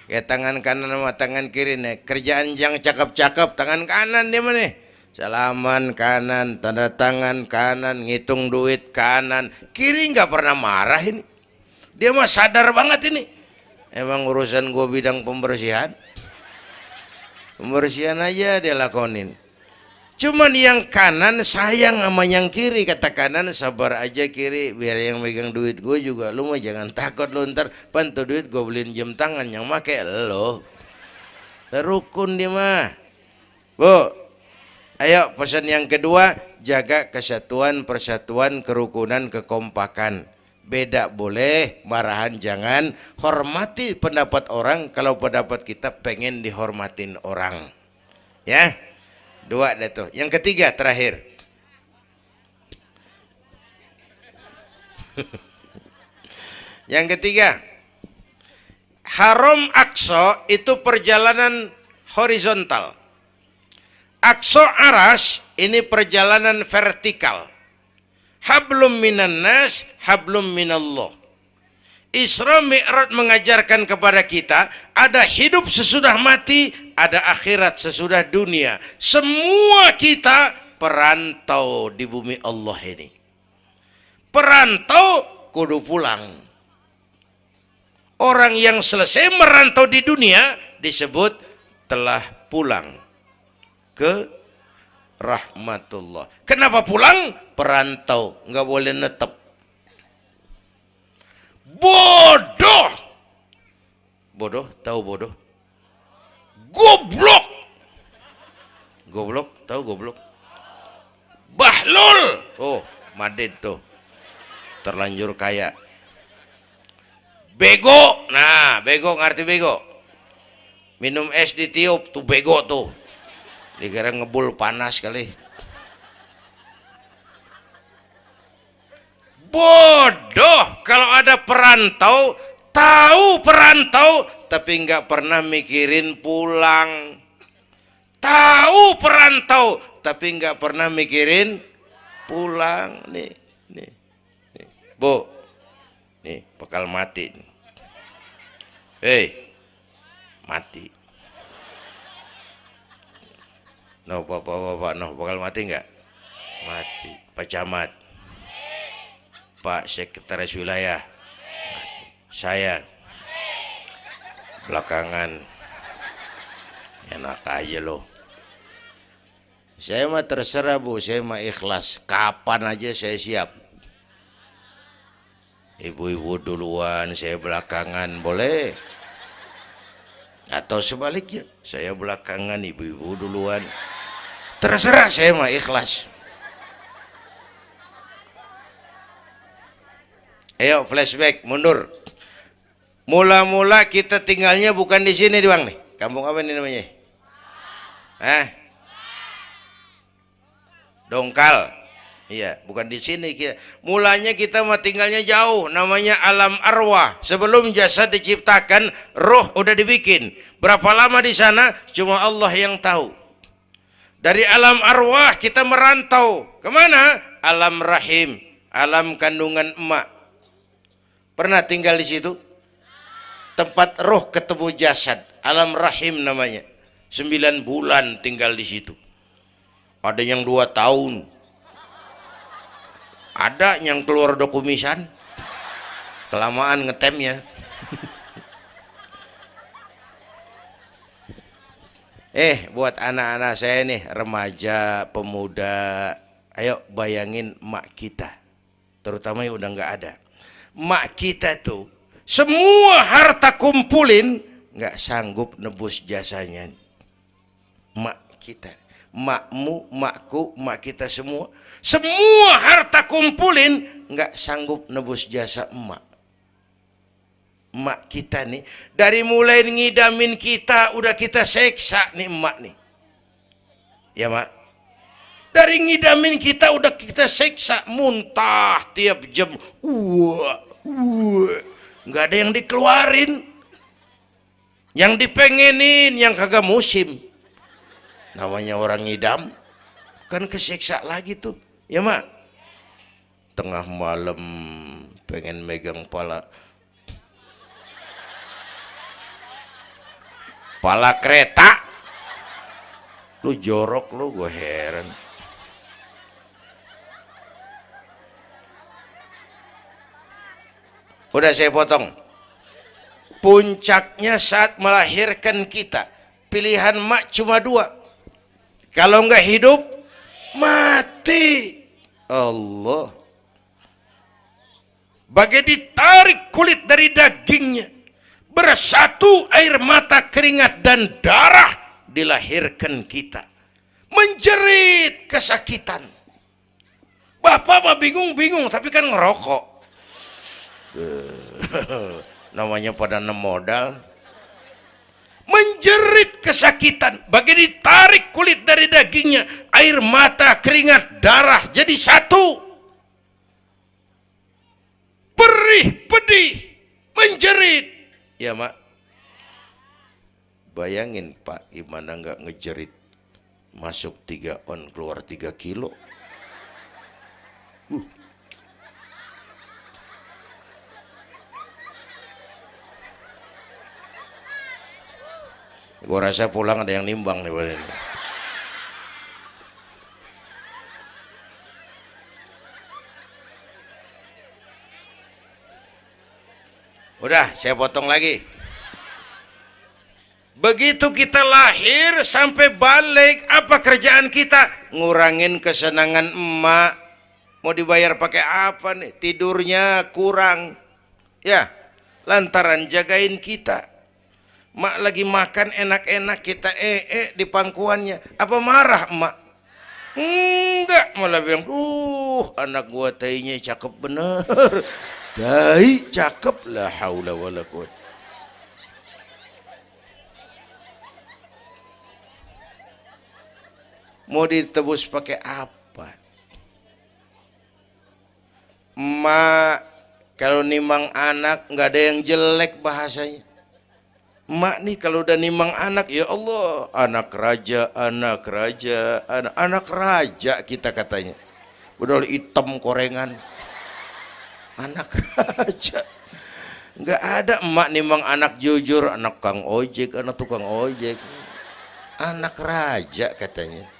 kayak tangan kanan sama tangan kiri nih. Kerjaan yang cakep-cakep, tangan kanan dia mana nih? Salaman kanan, tanda tangan kanan, ngitung duit kanan. Kiri nggak pernah marah ini. Dia mah sadar banget ini. Emang urusan gue bidang pembersihan. Pembersihan aja dia lakonin. Cuman yang kanan sayang sama yang kiri. Kata kanan, sabar aja kiri, biar yang megang duit gue juga. Lu mah jangan takut lu, ntar pantu duit gue beliin jam tangan yang make lo. Rukun dia mah. Bu, ayo pesan yang kedua, jaga kesatuan, persatuan, kerukunan, kekompakan. Beda boleh, marahan jangan. Hormati pendapat orang kalau pendapat kita pengen dihormatin orang. Ya, dua dah tuh. Yang ketiga terakhir. Yang ketiga, Haram Aqsa itu perjalanan horizontal. Aqsa Arash ini perjalanan vertikal. Hablum minan nas, hablum minallah. Isra Mi'raj mengajarkan kepada kita ada hidup sesudah mati, ada akhirat sesudah dunia. Semua kita perantau di bumi Allah ini. Perantau kudu pulang. Orang yang selesai merantau di dunia disebut telah pulang ke rahmatullah. Kenapa pulang? Perantau, nggak boleh netep. Bodoh. Bodoh, tahu bodoh? Goblok. Goblok, tahu goblok? Bahlul. Oh, Madid tuh. Terlanjur kaya. Bego. Nah, bego ngerti bego? Minum es ditiup tuh bego tuh. Dikira ngebul panas kali. Bodoh. Kalau ada perantau tahu perantau tapi nggak pernah mikirin pulang. Tahu perantau tapi nggak pernah mikirin pulang. Nih, nih, nih. Bu, nih bakal mati. Hei, mati. No, bapak, no, bakal mati nggak? Mati. Pak Camat, Pak Sekretaris Wilayah, saya belakangan enak aja loh. Saya mah terserah Bu, saya mah ikhlas. Kapan aja saya siap. Ibu-ibu duluan, saya belakangan, boleh. Atau sebaliknya, saya belakangan, ibu-ibu duluan. Terserah, saya mah ikhlas. Ayo flashback, mundur. Mula-mula kita tinggalnya bukan di sini Bang nih. Kampung apa ini namanya? Hah? Dongkal. Iya, bukan di sini kita. Mulanya kita mah tinggalnya jauh, namanya alam arwah. Sebelum jasad diciptakan, roh udah dibikin. Berapa lama di sana? Cuma Allah yang tahu. Dari alam arwah kita merantau kemana? Alam rahim, alam kandungan emak. Pernah tinggal di situ? Tempat roh ketemu jasad, alam rahim namanya. 9 bulan tinggal di situ. Ada yang 2 tahun. Ada yang keluar dokumisan. Kelamaan ngetemnya. Buat anak-anak saya nih, remaja, pemuda, ayo bayangin mak kita. Terutama yang udah nggak ada. Mak kita tuh semua harta kumpulin nggak sanggup nebus jasanya. Mak kita, makmu, makku, mak kita semua harta kumpulin nggak sanggup nebus jasa emak. Emak kita nih dari mulai ngidamin kita udah kita seksa nih emak nih. Ya mak. Dari ngidamin kita udah kita seksa, muntah tiap jam. Nggak ada yang dikeluarin. Yang dipengenin yang kagak musim. Namanya orang ngidam kan keseksa lagi tuh. Ya mak. Tengah malam pengen megang pala kereta. Lu jorok lu, gue heran. Udah saya potong. Puncaknya saat melahirkan kita, pilihan mak cuma 2. Kalau enggak hidup, mati. Allah. Bagai ditarik kulit dari dagingnya, bersatu air mata, keringat dan darah, dilahirkan kita. Menjerit kesakitan. Bapak mah bingung-bingung tapi kan ngerokok. Namanya pada modal. Menjerit kesakitan, bagai ditarik kulit dari dagingnya, air mata, keringat, darah jadi satu. Perih, pedih, menjerit. Ya mak. Bayangin Pak, gimana nggak ngejerit. Masuk 3 on, keluar 3 kilo. Gue rasa pulang ada yang nimbang nih. Udah, saya potong lagi. Begitu kita lahir sampai balik, apa kerjaan kita? Ngurangin kesenangan emak. Mau dibayar pakai apa nih? Tidurnya kurang. Ya, lantaran jagain kita. Mak lagi makan enak-enak, kita di pangkuannya. Apa marah emak? Enggak, malah bilang, anak gua tainya cakep bener. Tai cakep, la haula wala quwwata. Mau ditebus pakai apa? Emak Kalau nimang anak nggak ada yang jelek bahasanya. Emak nih kalau udah nimang anak, ya Allah, anak raja, anak raja, anak raja kita katanya. Padahal hitam korengan. Anak raja. Nggak ada emak nimang anak jujur, anak kang ojek, anak tukang ojek. Anak raja katanya.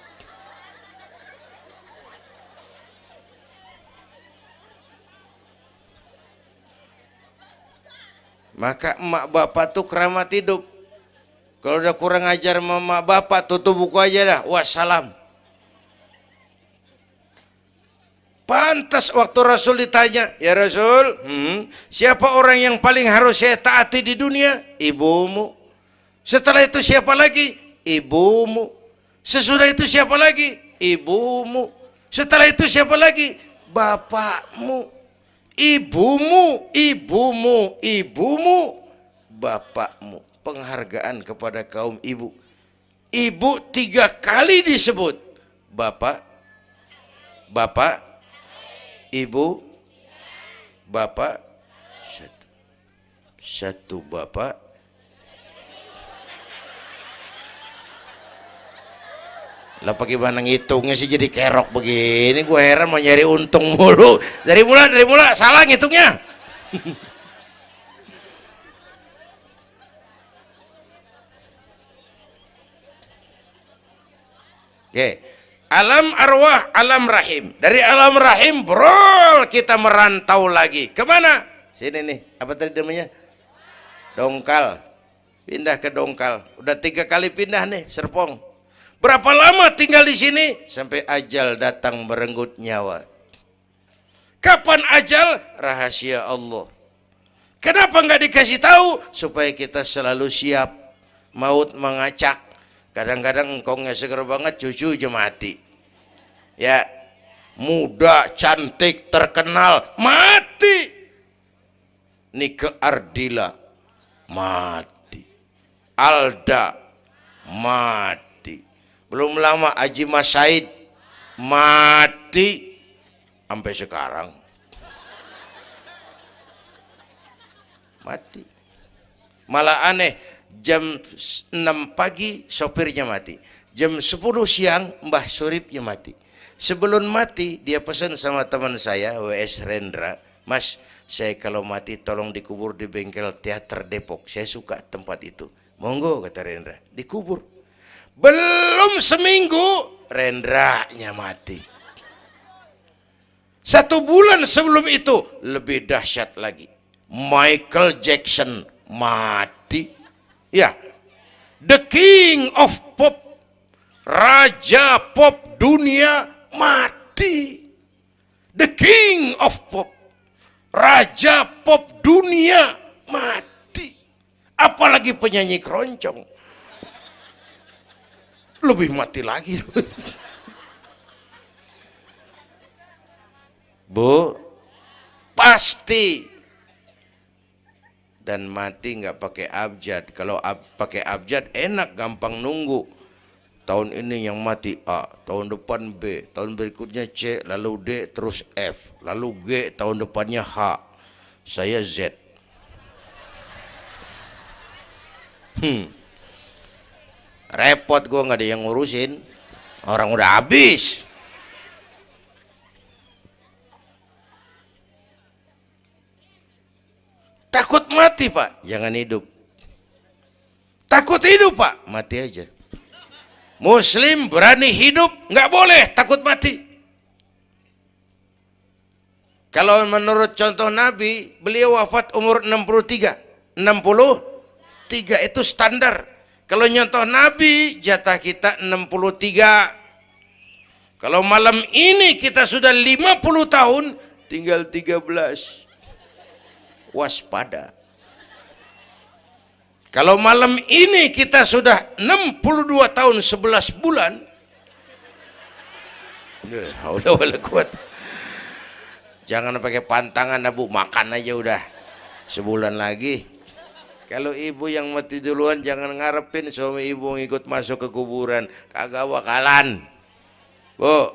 Maka emak bapak tuh keramat hidup. Kalau udah kurang ajar sama emak bapak, tutup buku aja dah. Wassalam. Pantas waktu Rasul ditanya, ya Rasul, siapa orang yang paling harus saya taati di dunia? Ibumu. Setelah itu siapa lagi? Ibumu. Sesudah itu siapa lagi? Ibumu. Setelah itu siapa lagi? Bapakmu. Ibumu, ibumu, ibumu, bapakmu. Penghargaan kepada kaum ibu. Ibu 3 kali disebut. Bapak, bapak, ibu, bapak, satu bapak. Lah bagaimana ngitungnya sih jadi kerok begini? Gue heran mau nyari untung mulu. Dari mula salah ngitungnya. Oke. Alam arwah, alam rahim. Dari alam rahim brol kita merantau lagi. Kemana? Sini nih. Apa tadi namanya? Dongkal. Pindah ke Dongkal. Udah 3 kali pindah nih, Serpong. Berapa lama tinggal di sini? Sampai ajal datang merenggut nyawa. Kapan ajal? Rahasia Allah. Kenapa nggak dikasih tahu? Supaya kita selalu siap. Maut mengacak. Kadang-kadang engkongnya seger banget, cucu aja mati. Ya, muda, cantik, terkenal, mati. Nike Ardila, mati. Alda, mati. Belum lama Haji Mas Said mati sampai sekarang. Mati. Malah aneh, jam 6 pagi sopirnya mati. Jam 10 siang Mbah Suripnya mati. Sebelum mati dia pesan sama teman saya WS Rendra, Mas, saya kalau mati tolong dikubur di bengkel teater Depok. Saya suka tempat itu. Monggo kata Rendra, dikubur. Belum seminggu Rendranya mati. 1 bulan sebelum itu lebih dahsyat lagi. Michael Jackson mati. Ya, the king of pop, raja pop dunia mati. The king of pop, raja pop dunia mati. Apalagi penyanyi keroncong. Lebih mati lagi. Bu, pasti. Dan mati nggak pakai abjad. Kalau pakai abjad enak, gampang nunggu. Tahun ini yang mati A, tahun depan B, tahun berikutnya C, lalu D, terus F, lalu G, tahun depannya H. Saya Z. Repot gue, nggak ada yang ngurusin. Orang udah habis. Takut mati pak, jangan hidup. Takut hidup pak, mati aja. Muslim berani hidup, nggak boleh takut mati. Kalau menurut contoh Nabi, beliau wafat umur 63. 63 itu standar. Kalau nyontoh Nabi, jatah kita 63. Kalau malam ini kita sudah 50 tahun, tinggal 13. Waspada. Kalau malam ini kita sudah 62 tahun 11 bulan, jangan pakai pantangan Bu, makan aja udah sebulan lagi. Kalau ibu yang mati duluan jangan ngarepin suami ibu ngikut masuk ke kuburan, kagak bakalan. Bu,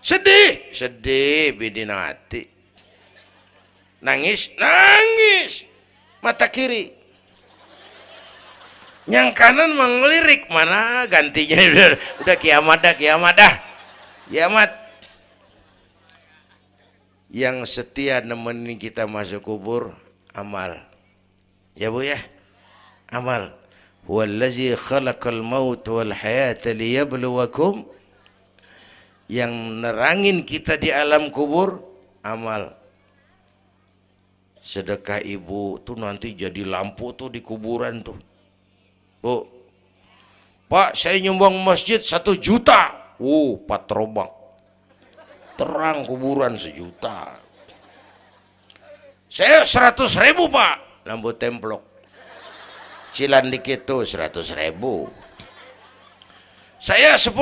Sedih, sedih bidinati. Nangis, nangis. Mata kiri. Yang kanan mengelirik, mana gantinya udah kiamat dah, kiamat dah. Kiamat. Yang setia nemenin kita masuk kubur amal. Ya Bu ya? Amal. Wallazi khalaqal maut wal hayata liyabluwakum. Yang nerangin kita di alam kubur amal. Sedekah ibu tuh nanti jadi lampu tuh di kuburan tuh. Bu, Pak saya nyumbang masjid 1 juta. Patrobak. Terang kuburan 1 juta. Saya 100.000 Pak. Lampu templok. Cilan dikit tuh 100.000. Saya 10.000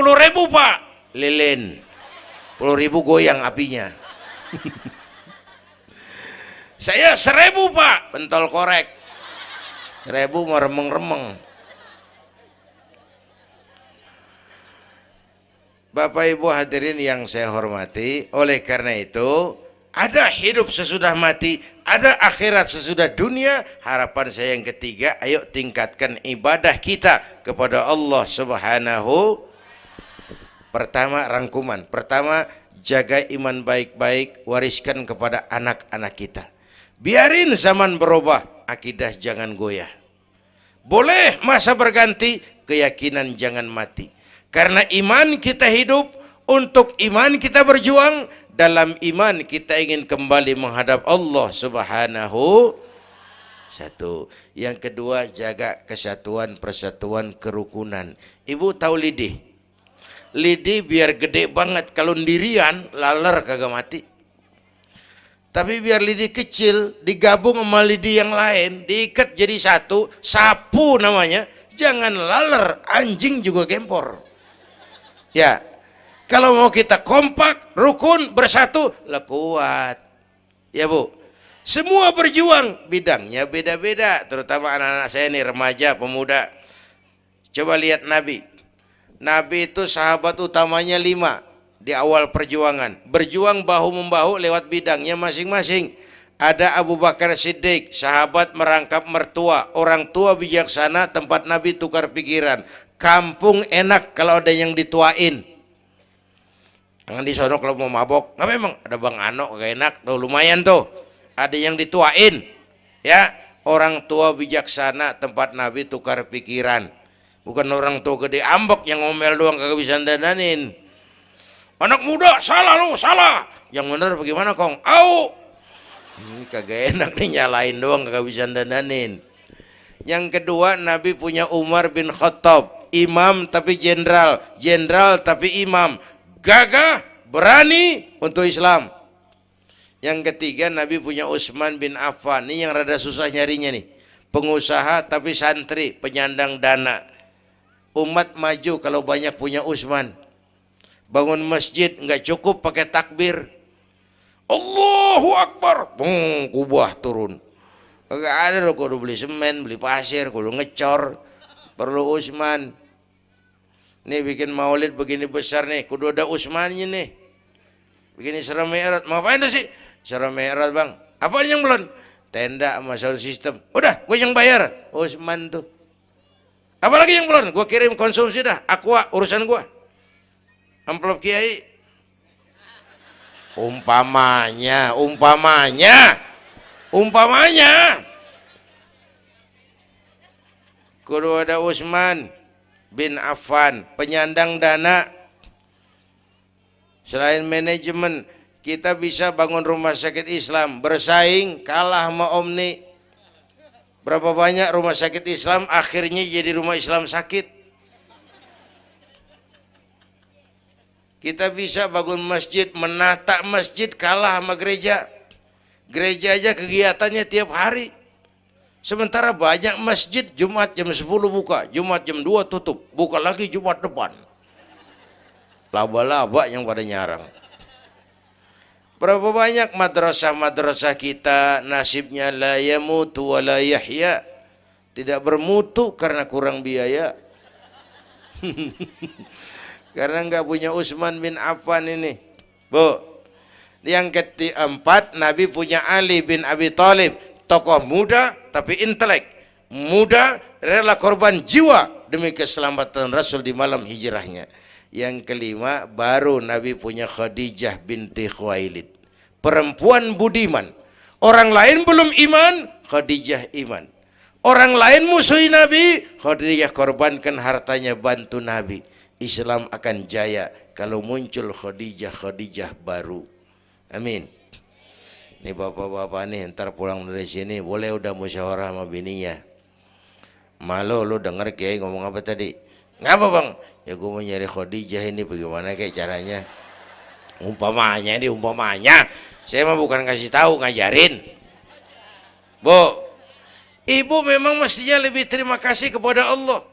Pak. Lilin. 10.000 goyang apinya. Saya 1.000 Pak. Pentol korek. 1.000 meremeng-remeng. Bapak Ibu hadirin yang saya hormati, oleh karena itu ada hidup sesudah mati, ada akhirat sesudah dunia. Harapan saya yang ketiga, ayo tingkatkan ibadah kita kepada Allah Subhanahu. Pertama rangkuman, pertama jaga iman baik-baik, wariskan kepada anak-anak kita. Biarin zaman berubah, akidah jangan goyah. Boleh masa berganti, keyakinan jangan mati. Karena iman kita hidup, untuk iman kita berjuang, dalam iman kita ingin kembali menghadap Allah Subhanahu. Satu. Yang kedua, jaga kesatuan, persatuan, kerukunan. Ibu tahu lidi? Lidi biar gede banget, kalau ndirian laler kagak mati. Tapi biar lidi kecil digabung sama lidi yang lain, diikat jadi satu, sapu namanya, jangan laler, anjing juga gempor. Ya, kalau mau kita kompak, rukun, bersatu, lah kuat. Ya Bu, semua berjuang, bidangnya beda-beda, terutama anak-anak saya nih, remaja, pemuda. Coba lihat Nabi. Nabi itu sahabat utamanya 5 di awal perjuangan. Berjuang bahu-membahu lewat bidangnya masing-masing. Ada Abu Bakar Siddiq, sahabat merangkap mertua, orang tua bijaksana, tempat Nabi tukar pikiran. Kampung enak kalau ada yang dituain. Jangan di sono kalau mau mabok. Nggak, memang ada Bang Ano gak enak tuh, lumayan tuh. Ada yang dituain. Ya, orang tua bijaksana, tempat Nabi tukar pikiran. Bukan orang tua gede ambek yang ngomel doang kagak bisa dandanin. Anak muda salah lu, salah. Yang bener bagaimana Kong? Au. Kagak enak nih, nyalain doang kagak bisa dandanin. Yang kedua, Nabi punya Umar bin Khattab. Imam tapi jenderal, jenderal tapi imam, gagah, berani untuk Islam. Yang ketiga, Nabi punya Utsman bin Affan. Ini yang rada susah nyarinya nih. Pengusaha tapi santri, penyandang dana. Umat maju kalau banyak punya Utsman. Bangun masjid nggak cukup pakai takbir. Allahu Akbar, kubah turun. Kagak ada loh, kudu beli semen, beli pasir, kudu ngecor. Perlu Utsman. Nih bikin maulid begini besar nih, kudu ada Utsmannya nih. Begini Isra Mi'raj, mau ngapain tuh sih? Isra Mi'raj Bang, apa yang belum? Tenda sama sound system. Udah, gue yang bayar. Utsman tuh. Apalagi yang belum? Gue kirim konsumsi dah, Aqua, urusan gue. Amplop Kiai. Umpamanya. Kudu ada Utsman bin Affan, penyandang dana. Selain manajemen, kita bisa bangun rumah sakit Islam, bersaing kalah sama Omni. Berapa banyak rumah sakit Islam akhirnya jadi rumah Islam sakit. Kita bisa bangun masjid, menata masjid kalah sama gereja. Gereja aja kegiatannya tiap hari. Sementara banyak masjid Jumat jam 10 buka, Jumat jam 2 tutup, buka lagi Jumat depan. Laba-laba yang pada nyarang. Berapa banyak madrasah-madrasah kita nasibnya la yamutu wa la yahya. Tidak bermutu karena kurang biaya. Karena nggak punya Utsman bin Affan ini. Bu. Yang keempat, Nabi punya Ali bin Abi Thalib, tokoh muda tapi intelek, muda rela korban jiwa demi keselamatan Rasul di malam hijrahnya. Yang kelima, baru Nabi punya Khadijah binti Khuwailid, perempuan budiman. Orang lain belum iman, Khadijah iman. Orang lain musuhi Nabi, Khadijah korbankan hartanya bantu Nabi. Islam akan jaya kalau muncul Khadijah baru. Amin. Ini bapak-bapak nih ntar pulang dari sini boleh udah musyawarah sama bininya. Malu lu denger Kiai ngomong apa tadi? Ngapa bang? Ya gue mau nyari Khadijah ini bagaimana kayak caranya? Umpamanya ini umpamanya. Saya mah bukan kasih tahu, ngajarin. Bu, ibu memang mestinya lebih terima kasih kepada Allah.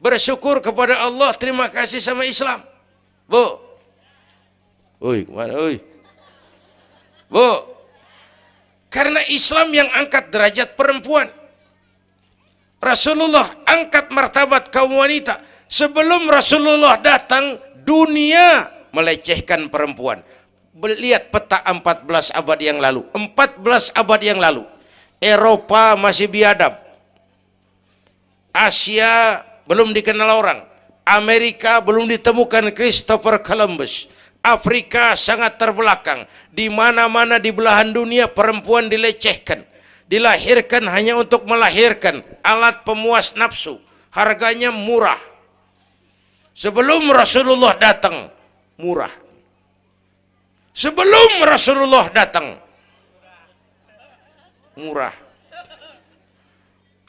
Bersyukur kepada Allah, terima kasih sama Islam. Bu. Oi, kemana oi? Bu, karena Islam yang angkat derajat perempuan. Rasulullah angkat martabat kaum wanita. Sebelum Rasulullah datang, dunia melecehkan perempuan. Lihat peta 14 abad yang lalu. 14 abad yang lalu. Eropa masih biadab. Asia belum dikenal orang. Amerika belum ditemukan Christopher Columbus. Afrika sangat terbelakang. Di mana-mana di belahan dunia perempuan dilecehkan. Dilahirkan hanya untuk melahirkan, alat pemuas nafsu. Harganya murah. Sebelum Rasulullah datang, murah. Sebelum Rasulullah datang, murah.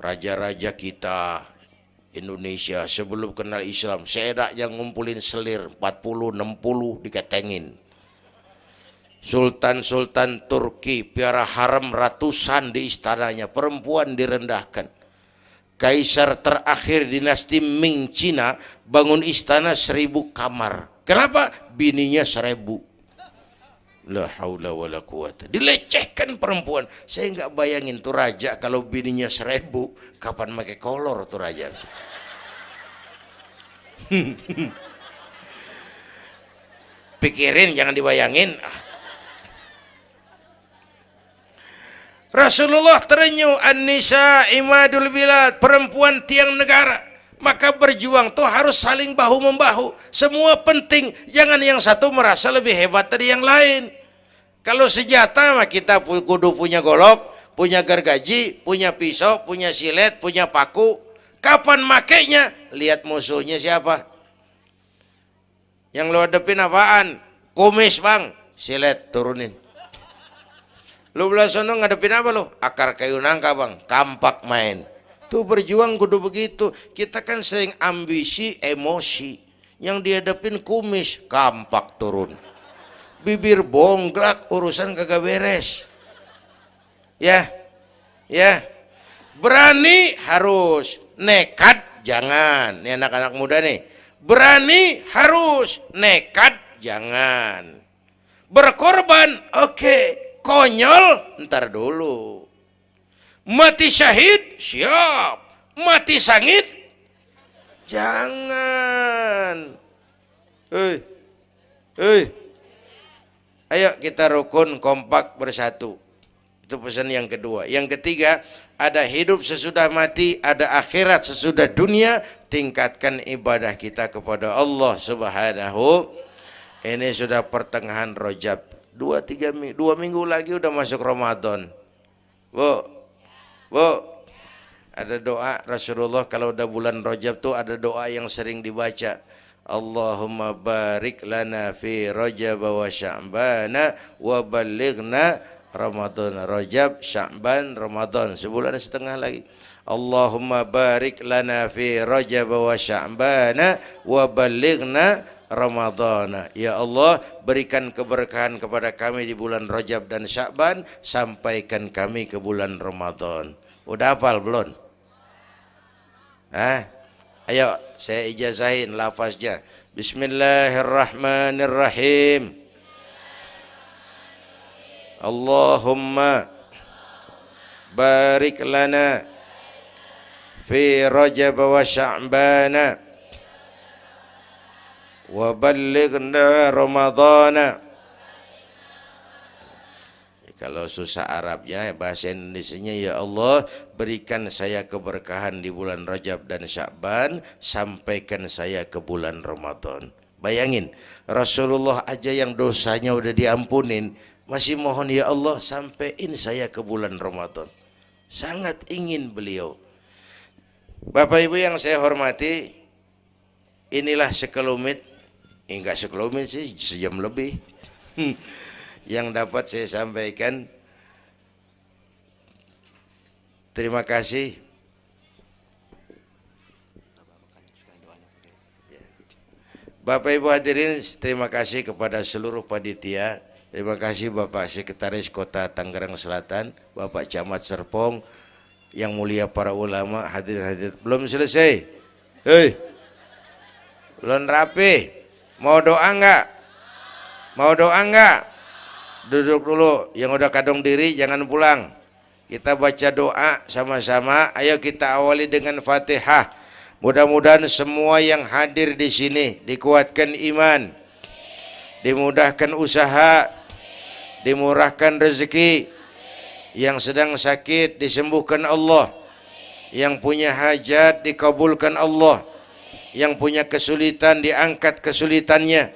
Raja-raja kita Indonesia sebelum kenal Islam, seedak yang ngumpulin selir 40-60 diketengin. Sultan-sultan Turki piara haram ratusan di istananya, perempuan direndahkan. Kaisar terakhir dinasti Ming Cina bangun istana 1000 kamar. Kenapa? Bininya 1000. La haula wala quwata. Dilecehkan perempuan. Saya nggak bayangin tuh raja kalau bininya 1000, kapan pakai kolor tuh raja. Pikirin, jangan dibayangin. Rasulullah terenyuh, an-nisa imadul bilad, perempuan tiang negara. Maka berjuang tuh harus saling bahu membahu. Semua penting, jangan yang satu merasa lebih hebat dari yang lain. Kalau senjata mah kita kudu punya golok, punya gergaji, punya pisau, punya silet, punya paku. Kapan makainya? Lihat musuhnya siapa. Yang lo hadepin apaan? Kumis bang, silet turunin. Lo belah sono ngadepin apa lo? Akar kayu nangka bang, kampak main. Tuh berjuang kudu begitu. Kita kan sering ambisi, emosi. Yang dihadapin kumis, kampak turun. Bibir bonglak, urusan kagak beres. Ya, ya. Berani harus, nekat jangan. Ini anak-anak muda nih. Berani harus, nekat jangan. Berkorban, oke. Konyol, ntar dulu. Mati syahid, siap. Mati sangit, jangan. Hei, hei. Ayo kita rukun, kompak, bersatu. Itu pesan yang kedua. Yang ketiga, ada hidup sesudah mati, ada akhirat sesudah dunia. Tingkatkan ibadah kita kepada Allah Subhanahu. Ini sudah pertengahan Rajab. 2 minggu lagi udah masuk Ramadan. Bu, ada doa Rasulullah kalau udah bulan Rajab tuh ada doa yang sering dibaca. Allahumma barik lana fi Rajab wa Sya'bana wa ballighna Ramadan. Rajab, Sya'ban, Ramadan, sebulan setengah lagi. Allahumma barik lana fi Rajab wa Sya'bana wa ballighna Ramadhan. Ya Allah, berikan keberkahan kepada kami di bulan Rajab dan Sya'ban, sampaikan kami ke bulan Ramadan. Udah hafal belum? Ayo saya ijazahin lafaznya. Bismillahirrahmanirrahim. Allahumma barik lana fi Rajab wa Sya'bana wa ballighna Ramadhana Kalau susah Arabnya, bahasa Indonesianya, ya Allah berikan saya keberkahan di bulan Rajab dan Sya'ban, sampaikan saya ke bulan Ramadan. Bayangin, Rasulullah aja yang dosanya udah diampunin, masih mohon ya Allah sampaiin saya ke bulan Ramadan. Sangat ingin beliau. Bapak Ibu yang saya hormati, inilah sekelumit, enggak sekelumit sih, sejam lebih yang dapat saya sampaikan. Terima kasih. Bapak Ibu hadirin, terima kasih kepada seluruh panitia. Terima kasih Bapak Sekretaris Kota Tangerang Selatan, Bapak Camat Serpong, yang mulia para ulama, hadirin-hadirin. Belum selesai. Hei, belum rapi. Mau doa enggak? Mau doa enggak? Duduk dulu, yang udah kadung diri jangan pulang. Kita baca doa sama-sama. Ayo kita awali dengan Fatihah. Mudah-mudahan semua yang hadir di sini dikuatkan iman, dimudahkan usaha, dimurahkan rezeki, yang sedang sakit disembuhkan Allah, yang punya hajat dikabulkan Allah, yang punya kesulitan diangkat kesulitannya,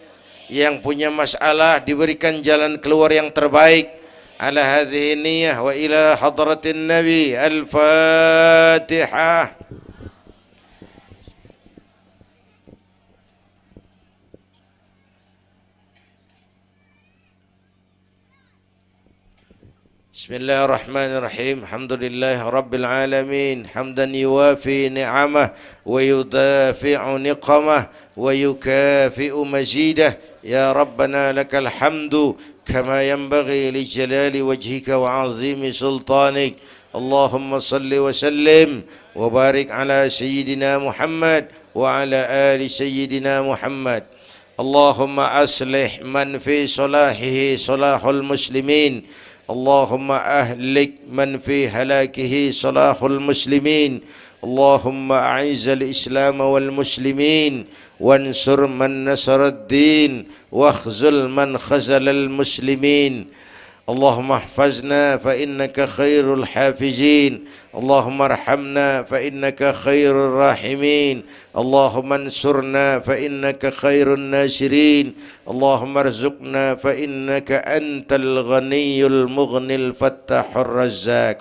yang punya masalah diberikan jalan keluar yang terbaik. Ala hadhihi niyyah wa ila hadratin nabi. Al-Fatihah. Bismillahirrahmanirrahim. Alhamdulillah rabbil alamin, hamdan yuwafi ni'amah wa yudafi'u niqamah wa yukafi'u mazidah. Ya Rabbana lakal hamdu kama yanbaghi li jalali wajhika wa 'azimi sultanik. Allahumma salli wa sallim wa barik ala sayyidina Muhammad wa ala ali sayyidina Muhammad. Allahumma aslih man fi salahihi salahul muslimin. اللهم أهلك من في هلاكه صلاح المسلمين. اللهم أعز الإسلام والمسلمين وانصر من نصر الدين واخذل من خذل المسلمين. اللهم احفظنا فإنك خير الحافظين. اللهم ارحمنا فإنك خير الراحمين. اللهم انصرنا فإنك خير الناصرين. اللهم ارزقنا فإنك أنت الغني المغني الفتاح الرزاق.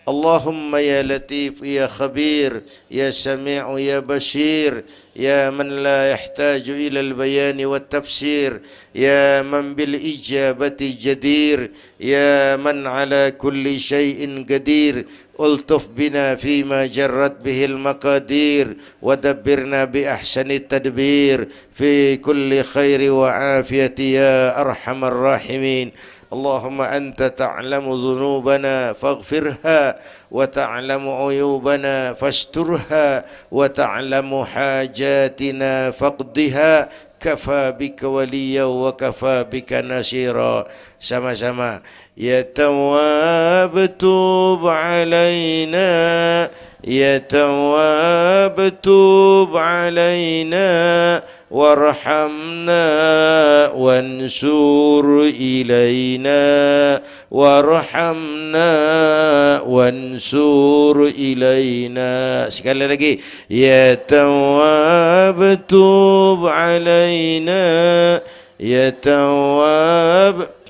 اللهم يا لطيف يا خبير يا سميع يا بشير يا من لا يحتاج إلى البيان والتفسير يا من بالإجابة جدير يا من على كل شيء قدير ألطف بنا فيما جرت به المقادير ودبرنا بأحسن التدبير في كل خير وعافية يا أرحم الراحمين. اللهم أنت تعلم ذنوبنا فاغفرها وتعلم عيوبنا فاسترها وتعلم حاجاتنا فاقضها. كفى بك وليا وكفى بك نصيرا. sama-sama. Ya Tawwab tub alaina, Ya Tawwab tub alaina warhamna wansur ilaina warhamna wansur ilaina. Sekali lagi. Ya Tawwab tub alaina, Ya Tawwab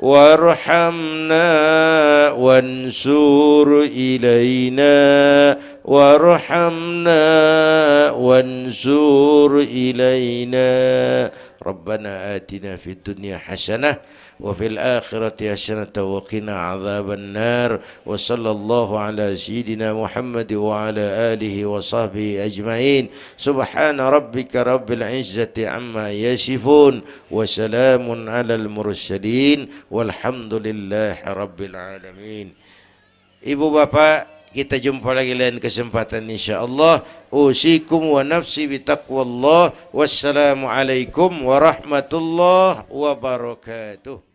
warhamna wansur ilaina warhamna wansur ilaina. Rabbana atina fid dunya hasanah wa fil akhirati hasanah wa qina adzaban nar. Wa sallallahu ala sayyidina Muhammad wa ala alihi wa sahbihi ajma'in. Subhana rabbika rabbil izzati amma yasifun wa salamun alal mursalin walhamdulillahi rabbil alamin. Ibu bapak, kita jumpa lagi lain kesempatan insyaallah. Usikum wa nafsi bitaqwallah. Wassalamu alaikum warahmatullahi wabarakatuh.